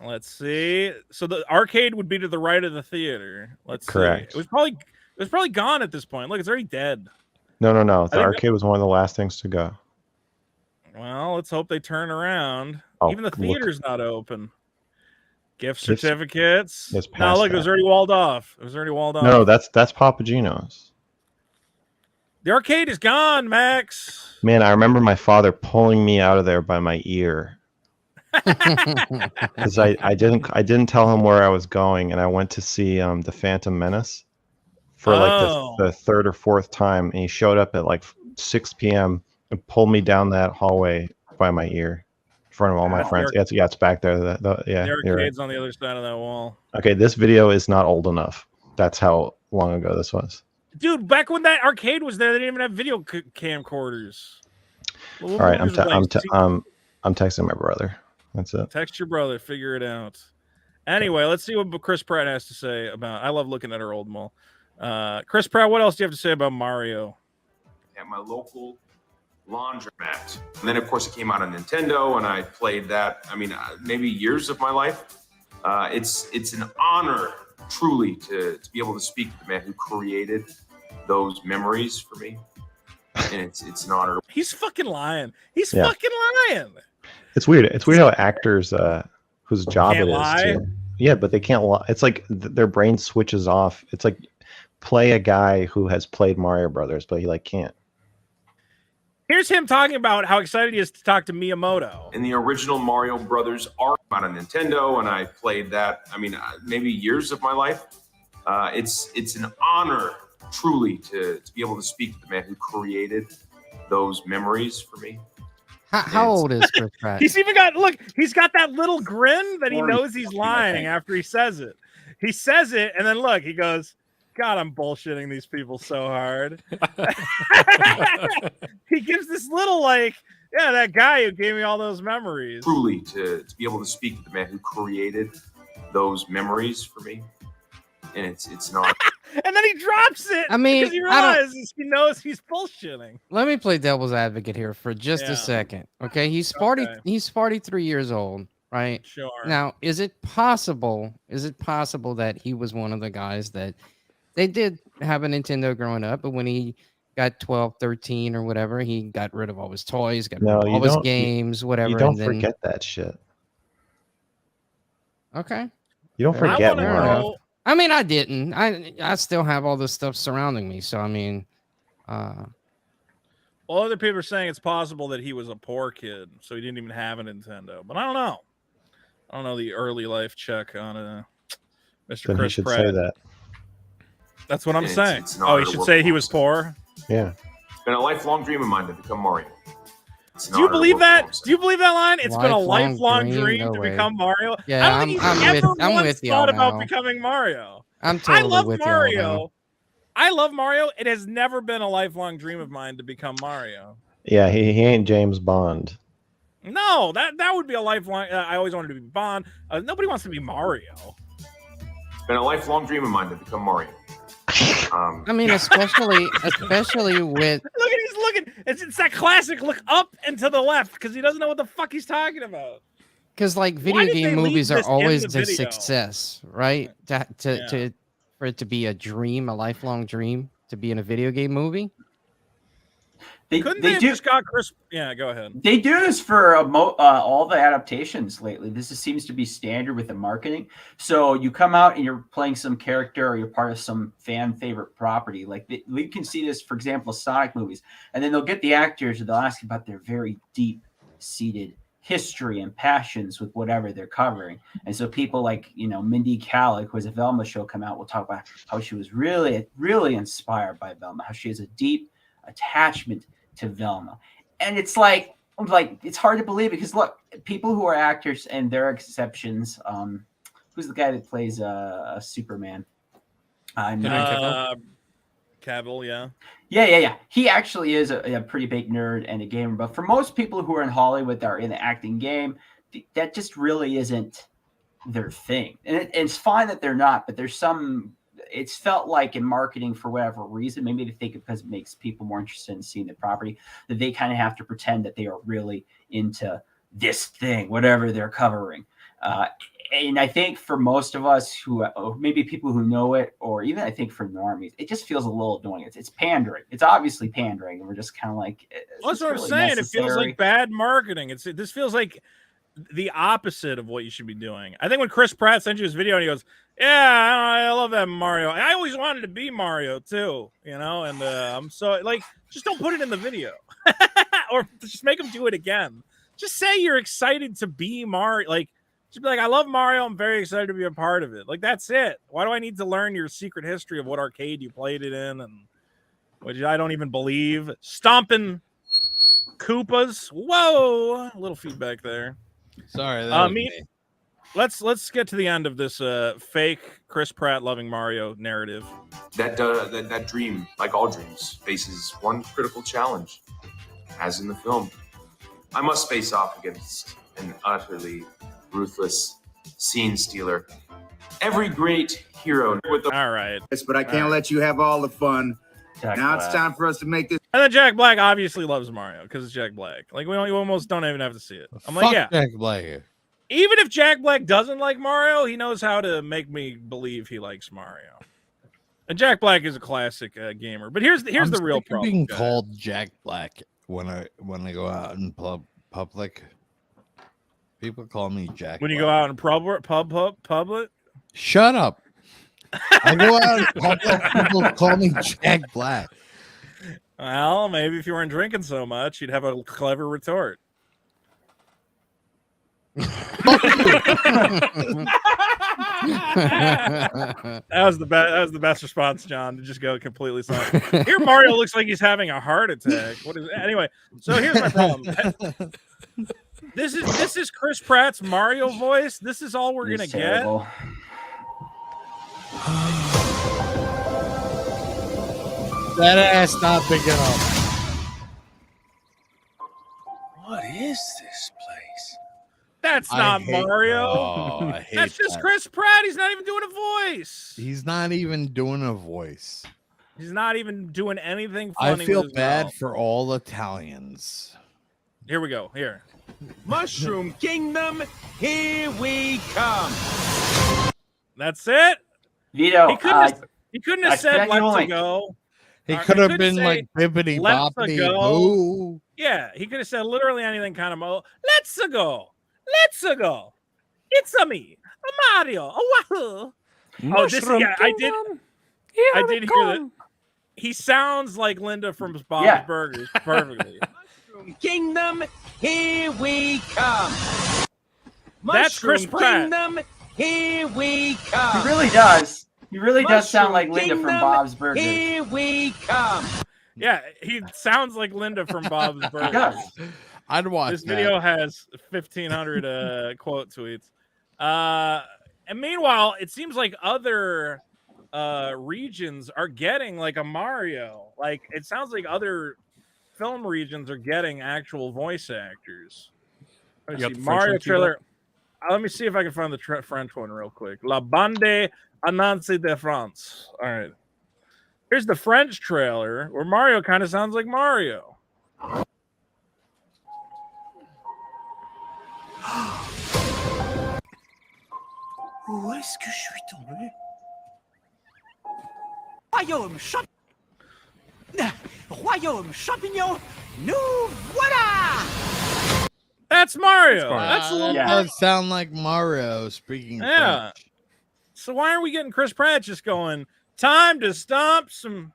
Let's see. So the arcade would be to the right of the theater. Let's Correct. see. It was probably gone at this point. Look, it's already dead. No. The think arcade was one of the last things to go. Well, let's hope they turn around. Oh, Even the look. theater's not open. Gift Gift- certificates. it's No, past look, it was that. already walled off. It was already walled off. No, that's Papa Gino's. The arcade is gone, Max. Man, I remember my father pulling me out of there by my ear because I didn't tell him where I was going, and I went to see the Phantom Menace for Oh. the third or fourth time, and he showed up at like 6 p.m. and pulled me down that hallway by my ear in front of all my Wow. friends. It's back there. Yeah, The you're right. arcade's on the other side of that wall. Okay, this video is not old enough. That's how long ago this was. Dude, back when that arcade was there, they didn't even have video camcorders. Well, All right, I'm movies were like- I'm texting my brother. That's it. Text your brother, figure it out. Anyway, let's see what Chris Pratt has to say about. I love looking at our old mall. Chris Pratt, what else do you have to say about Mario? At my local laundromat. And then, of course, it came out on Nintendo, and I played that. I mean, maybe years of my life. It's an honor, truly, to be able to speak to the man who created those memories for me. And it's an honor. He's fucking lying. He's Yeah. fucking lying. It's weird. It's weird how actors whose job Can't it is lie? to. Yeah, but they can't lie. It's like their brain switches off. It's like play a guy who has played Mario Brothers, but he like can't. Here's him talking about how excited he is to talk to Miyamoto. In the original Mario Brothers art out on Nintendo, and I played that. I mean, maybe years of my life. It's an honor, truly, to be able to speak to the man who created those memories for me. How old is Chris Pratt? He's even got he's got that little grin that he 40 knows he's something, I lying think. after he says it. He says it, and then look, he goes, God, I'm bullshitting these people so hard. He gives this little yeah, that guy who gave me all those memories. Truly, to be able to speak to the man who created those memories for me. And it's an honor. And then he drops it. I mean, because he I don't- realizes he knows he's bullshitting. Let me play devil's advocate here for just Yeah. a second. Okay, he's 40. Okay. He's 43 years old, right? Sure. Now, is it possible that he was one of the guys that they did have a Nintendo growing up, but when he got 12, 13 or whatever, he got rid of all his toys, got rid No, of you all his don't- games, whatever. You don't and then, forget that shit. Okay. You don't Fair I forget want to Fair enough. know. I mean, I didn't. I still have all this stuff surrounding me. So I mean, Well, other people are saying it's possible that he was a poor kid, so he didn't even have a Nintendo. But I don't know. I don't know the early life check on Mr. Then he Chris should Pratt. say that. That's what I'm It's- saying. it's an Oh, honor he to should work say he for was him. poor. Yeah. been a lifelong dream of mine to become Mario. Do you believe that? Do you believe that line? It's been a lifelong dream to become Mario. Yeah, I don't think he's ever once thought about becoming Mario. I'm totally I love with Mario. I love Mario. It has never been a lifelong dream of mine to become Mario. Yeah, he ain't James Bond. No, that would be a lifelong. I always wanted to be Bond. Nobody wants to be Mario. It's been a lifelong dream of mine to become Mario. I mean, especially with. Look at he's looking. It's that classic look up and to the left because he doesn't know what the fuck he's talking about. Because like video game movies are always a success, right? For it to be a dream, a lifelong dream, to be in a video game movie. They just got Chris. Yeah, go ahead. They do this for all the adaptations lately. This seems to be standard with the marketing. So you come out and you're playing some character or you're part of some fan favorite property. Like we can see this, for example, Sonic movies. And then they'll get the actors and they'll ask about their very deep-seated history and passions with whatever they're covering. And so people like, Mindy Kaling, who has a Velma show come out, will talk about how she was really, really inspired by Velma, how she has a deep attachment to Velma. And it's like it's hard to believe because look, people who are actors, and there are exceptions. Who's the guy that plays Superman? Cavill, yeah. Yeah. He actually is a pretty big nerd and a gamer. But for most people who are in Hollywood that are in the acting game, that just really isn't their thing. And it's fine that they're not, but there's some. It's felt like in marketing, for whatever reason, maybe they think because it makes people more interested in seeing the property, that they kind of have to pretend that they are really into this thing, whatever they're covering. And I think for most of us who maybe people who know it, or even I think for normies, it just feels a little annoying. It's pandering. It's obviously pandering, and we're just kind of like. That's what I'm saying. Necessary? It feels like bad marketing. This feels like the opposite of what you should be doing. I think when Chris Pratt sent you his video and he goes, "Yeah, I love that Mario. I always wanted to be Mario too, and I'm so just don't put it in the video, or just make him do it again. Just say you're excited to be Mario. Just be like, I love Mario. I'm very excited to be a part of it. That's it. Why do I need to learn your secret history of what arcade you played it in, and which I don't even believe? Stomping Koopas. Whoa, a little feedback there. Sorry, let's get to the end of this fake Chris Pratt loving Mario narrative. That dream, like all dreams, faces one critical challenge, as in the film. I must face off against an utterly ruthless scene stealer. Every great hero with the all right, but I can't let you have all the fun. Now it's time for us to make this. And then Jack Black obviously loves Mario because it's Jack Black. We almost don't even have to see it. I'm like, yeah, Jack Black. Even if Jack Black doesn't like Mario, he knows how to make me believe he likes Mario. And Jack Black is a classic gamer. But here's the real problem. Being called Jack Black when I go out in public. People call me Jack. When you Black. go out in public. Shut up. I go out in public. People call me Jack Black. Well, maybe if you weren't drinking so much, you'd have a clever retort. That was the best. That was the best response, John. To just go completely silent. Here, Mario looks like he's having a heart attack. What is? Anyway, so here's my problem. This is Chris Pratt's Mario voice. This is all we're gonna get. That ass not big enough. What is this place? That's not Mario. Oh, that's just Chris Pratt. He's not even doing a voice. He's not even doing a voice. He's not even doing anything funny. I feel bad for all Italians. Here we go. Here. Mushroom Kingdom, here we come. That's it. Vito, he couldn't have said "Let's go." He could have been like bippity boppity boo. Yeah, he could have said literally anything kind of "Let's go, let's go." It's a me, a Mario, a Wahoo. Oh, this yeah, I did hear that. He sounds like Linda from Bob's Burgers perfectly. Mushroom Kingdom, here we come. That's Chris Pratt. Kingdom, here we come. He really does. He really does sound like Linda from Bob's Burgers. Here we come. Yeah, he sounds like Linda from Bob's Burgers. does. I'd watch This that. video has 1,500 quote tweets. And meanwhile, it seems like other regions are getting like a Mario. Like it sounds like other film regions are getting actual voice actors. Let me You see got the French Mario one queued trailer. Let me see if I can find the French one real quick. La Bande Annonce de France. All right. Here's the French trailer where Mario kind of sounds like Mario. Où est-ce que je suis tombé? Royaume champignon, nous voilà! That's Mario. Mario. That's a little Yeah. That does sound like Mario speaking Yeah. French. So why aren't we getting Chris Pratt just going, time to stomp some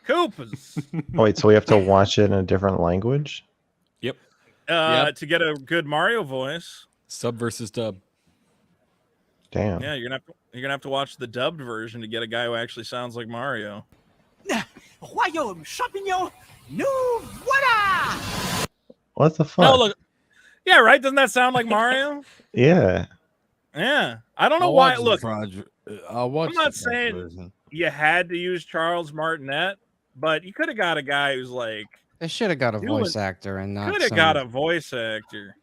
Koopas Wait, so we have to watch it in a different language? Yep. to get a good Mario voice? Sub versus dub. Damn. Yeah, you're gonna have to watch the dubbed version to get a guy who actually sounds like Mario. Royaume champignon, nous voilà! What the fuck? No, look. Yeah, right. Doesn't that sound like Mario? Yeah. Yeah. I don't know I'll why. watch the Look, French- I'll watch I'm not the French saying version. you had to use Charles Martinet, but you could have got a guy who's like They should have got a Doing- voice actor and not. could have some- got a voice actor.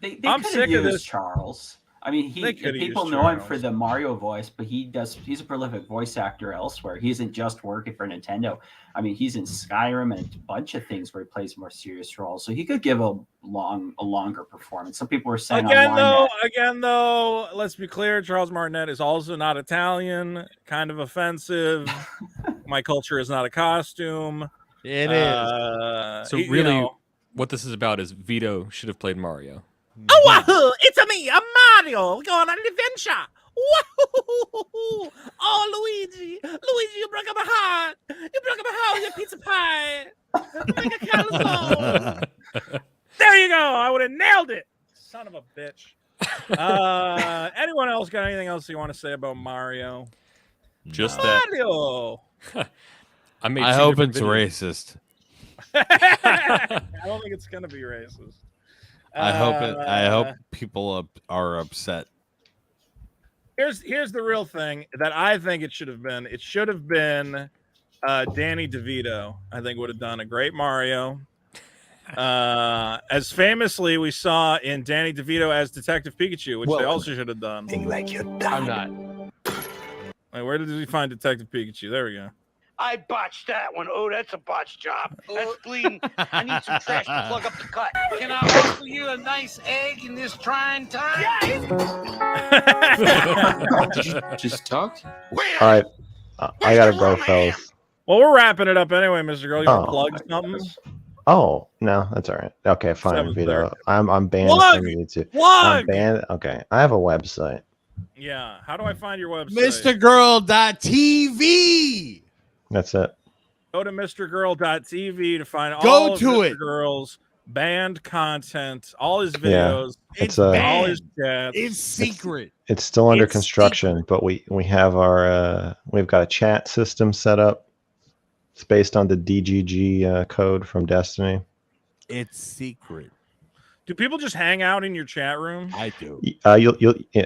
They I'm could sick have of used this. Charles. I mean, They coulda people used know him for Charles. the Mario voice, but he's a prolific voice actor elsewhere. He isn't just working for Nintendo. I mean, he's in Skyrim and a bunch of things where he plays more serious roles. So he could give a longer performance. Some people were saying Again, though, let's be clear. Charles Martinet is also not Italian. Kind of offensive. My culture is not a costume. It is. So you really, know. what this is about is Vito should have played Mario. Oh, wahoo! It's a me, a Mario. We're going on an adventure. Wahoo! Oh, Luigi, you broke up my heart. You broke up my heart with your pizza pie. Make a calzone. There you go. I would have nailed it. Son of a bitch. Anyone else got anything else you want to say about Mario? Just that. Mario. I hope it's racist. I don't think it's gonna be racist. I hope people are upset. Here's the real thing that I think it should have been. It should have been Danny DeVito. I think would have done a great Mario. As famously we saw in Danny DeVito as Detective Pikachu, which they also should have done. Like you're I'm not. Wait, where did we find Detective Pikachu? There we go. I botched that one. Oh, that's a botched job. That's bleeding. I need some trash to plug up the cut. Can I offer you a nice egg in this trying time? Did you just talk? All right. I gotta go, fellas. Well, we're wrapping it up anyway, Mr. Girl. You want to Oh. plug something? Oh, no, that's all right. Okay, fine, Vito. I'm banned Plug! from YouTube. Plug! I'm banned. Okay, I have a website. Yeah. How do I find your website? MrGirl.tv. That's it. Go to MrGirl.tv to find Go all of to Mr. it. Girl's banned content, all his Yeah, videos, it's all his chats. It's secret. It's still under It's construction, but we have our we've got a chat system set up. It's based on the DGG code from Destiny. It's secret. Do people just hang out in your chat room? I do.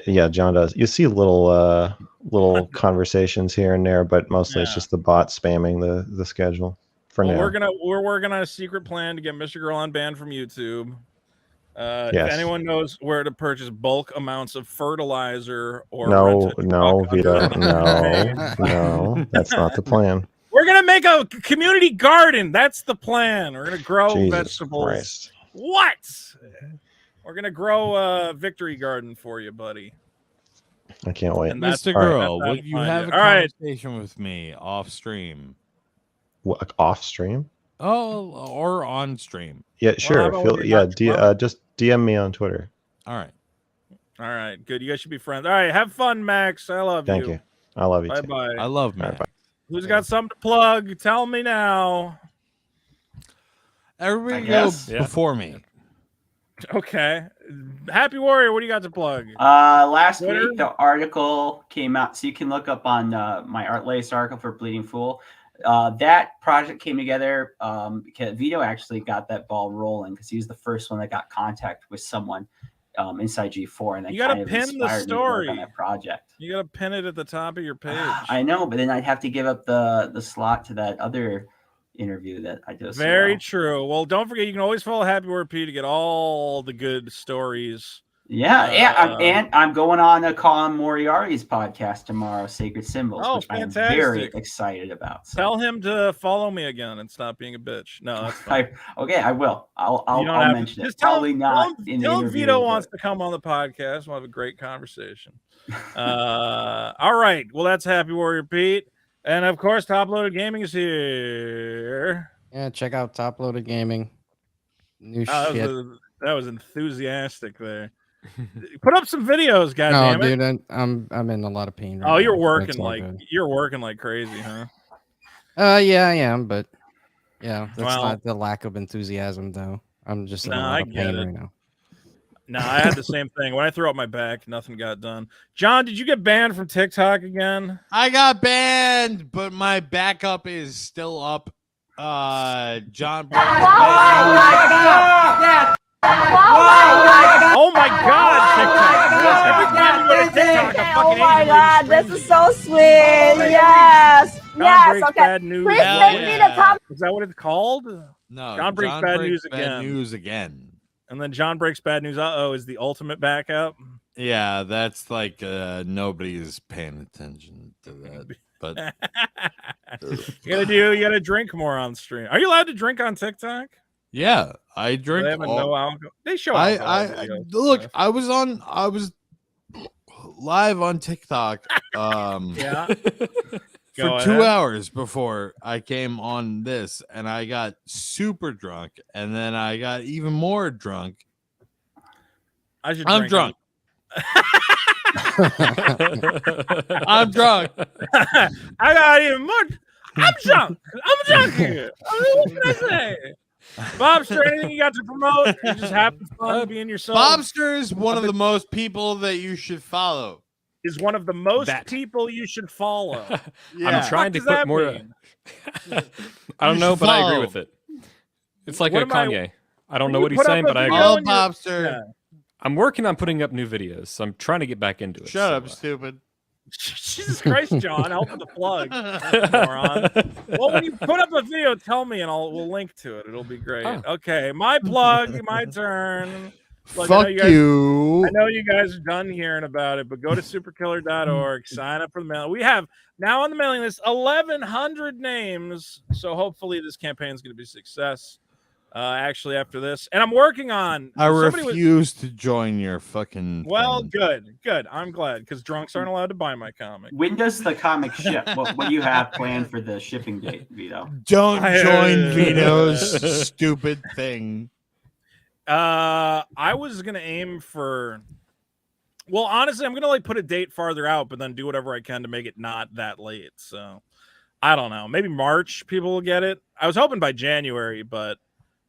Yeah, John does. You see little conversations here and there, but mostly it's just the bot spamming the schedule for Well, now. we're working on a secret plan to get Mr. Girl unbanned from YouTube. If Yes. anyone knows where to purchase bulk amounts of fertilizer or No, rent a no, truck Vito, under- no, that's not the plan. We're gonna make a community garden. That's the plan. We're gonna grow Jesus vegetables. Christ. What? We're gonna grow a victory garden for you, buddy. I can't wait. And that's Mr. all right. Girl, That's how will to you find have it. a All right. conversation with me off stream? What, off stream? Oh, or on stream? Yeah, how sure. about when you're not Just DM me on Twitter. All right. All right, good. You guys should be friends. All right, have fun, Max. I love Thank you. I love you Bye too. bye. I love All right, Matt. bye. Who's got something to plug? Tell me now. Everybody I go guess. Yeah. before me. Okay. Happy Warrior, what do you got to plug? Last Twitter? week, the article came out, so you can look up on my latest article for Bleeding Fool. that project came together because Vito actually got that ball rolling because he was the first one that got contact with someone inside G4, and then You gotta kind of pin the inspired me to work story on that project. You gotta pin it at the top of your page. I know, but then I'd have to give up the slot to that other interview that I did. Very true. Well, don't forget, you can always follow Happy Word P to get all the good stories. Yeah, and I'm going on a Colin Moriarty's podcast tomorrow, Sacred Symbols, which fantastic. I'm very excited about. So. Tell him to follow me again and stop being a bitch. No, that's fine. I will. I'll mention it. Just tell Probably him, not in the tell him interview. Vito wants to come on the podcast. We'll have a great conversation. All right. Well, that's Happy Warrior Pete. And of course, Top Loaded Gaming is here. Yeah, check out Top Loaded Gaming. New shit. That was enthusiastic there. Put up some videos, goddammit. it. No, dude, I'm in a lot of pain. Oh, Right you're now. working That's all like good. you're working like crazy, huh? Yeah, I am, but yeah, that's Well- not the lack of enthusiasm, though. I'm just in a No, lot I of get pain it. right now. No, I had the same thing. When I threw up my back, nothing got done. John, did you get banned from TikTok again? I got banned, but my backup is still up. John. Oh my God, TikTok! Oh my God, this is so sweet. Yes, yes. Okay, bad news. please make me the top. Is that what it's called? No, John breaks bad news again. News again. And then John breaks bad news. Is the ultimate backup. Yeah, that's like nobody's paying attention to that. But you gotta drink more on stream. Are you allowed to drink on TikTok? yeah, I drink. They have all- no alcohol. They show. I alcohol videos. look. I was live on TikTok. Yeah. For Go 2 ahead. hours before I came on this, and I got super drunk, and then I got even more drunk. I should. I'm drink drunk. I'm drunk. I got even more. I'm drunk. I'm drunk here. What can I say? Bobster, anything you got to promote? You just having fun being yourself. Bobster is one of the most people that you should follow. Is one of the most people you should follow. Yeah. I'm trying to What does put that more. mean? I don't You know, should but I agree follow. with it. It's like What a am I- Kanye. I don't When know you what he's put up saying, a but I video agree. Oh, and you- Bobster. Yeah. I'm working on putting up new videos. So I'm trying to get back into it. Shut so, up, stupid. Jesus Christ, John, help with the plug, moron. Well, when you put up a video, tell me and we'll link to it. It'll be great. Oh. Okay, my plug, my turn. Look, Fuck I know you. I know you guys are done hearing about it, but go to superkiller.org, sign up for the mail. We have now on the mailing list 1,100 names, so hopefully this campaign is going to be a success. Actually, after this, and I'm working on. I somebody was- refuse to join your fucking. Well, thing. good. I'm glad because drunks aren't allowed to buy my comic. When does the comic ship? What do you have planned for the shipping date, Vito? Don't join Vito's stupid thing. I was gonna aim for. Well, honestly, I'm gonna put a date farther out, but then do whatever I can to make it not that late. So, I don't know. Maybe March people will get it. I was hoping by January, but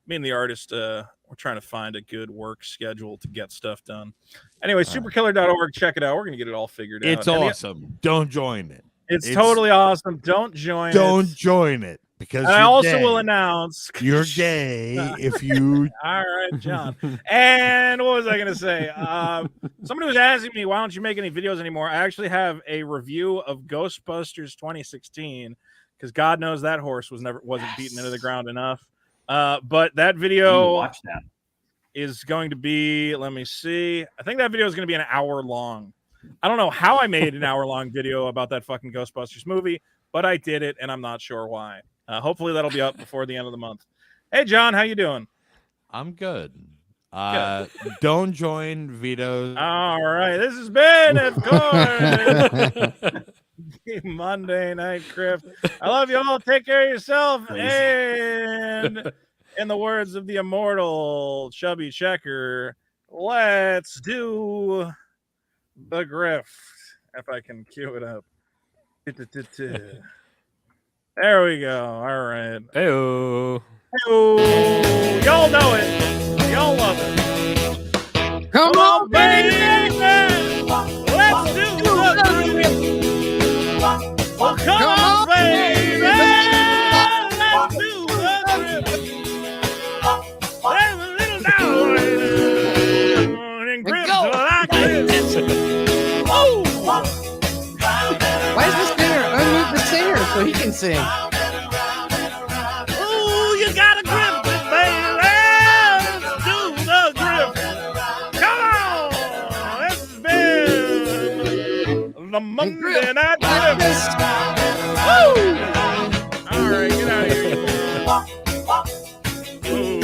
me and the artist, we're trying to find a good work schedule to get stuff done. Anyway, superkiller.org, check it out. We're gonna get it all figured It's out. awesome. Don't join it. It's totally awesome. Don't join. Don't it. join it because And I you're also gay. will announce You're gay if you. All right, John. And what was I going to say? Somebody was asking me, why don't you make any videos anymore? I actually have a review of Ghostbusters 2016 because God knows that horse wasn't beaten into the ground enough. But that video Watch that. is going to be, let me see. I think that video is going to be an hour long. I don't know how I made an hour long video about that fucking Ghostbusters movie, but I did it, and I'm not sure why. Hopefully that'll be up before the end of the month. Hey, John, how you doing? I'm good. Don't join Vito's. All right, this has been, of course, Monday Night Grift. I love you all. Take care of yourself. And in the words of the immortal Chubby Checker, let's do the Grift. If I can cue it up. There we go. All right. Heyo. Heyo. Y'all know it. Y'all love it. Come on, baby. Let's do the Grift. Well, come on, baby. dancing. Ooh, you gotta grip it, baby. Let's do the grip. Come on. It's been the Monday Night Grip. Woo! All right, get out of here. Ooh,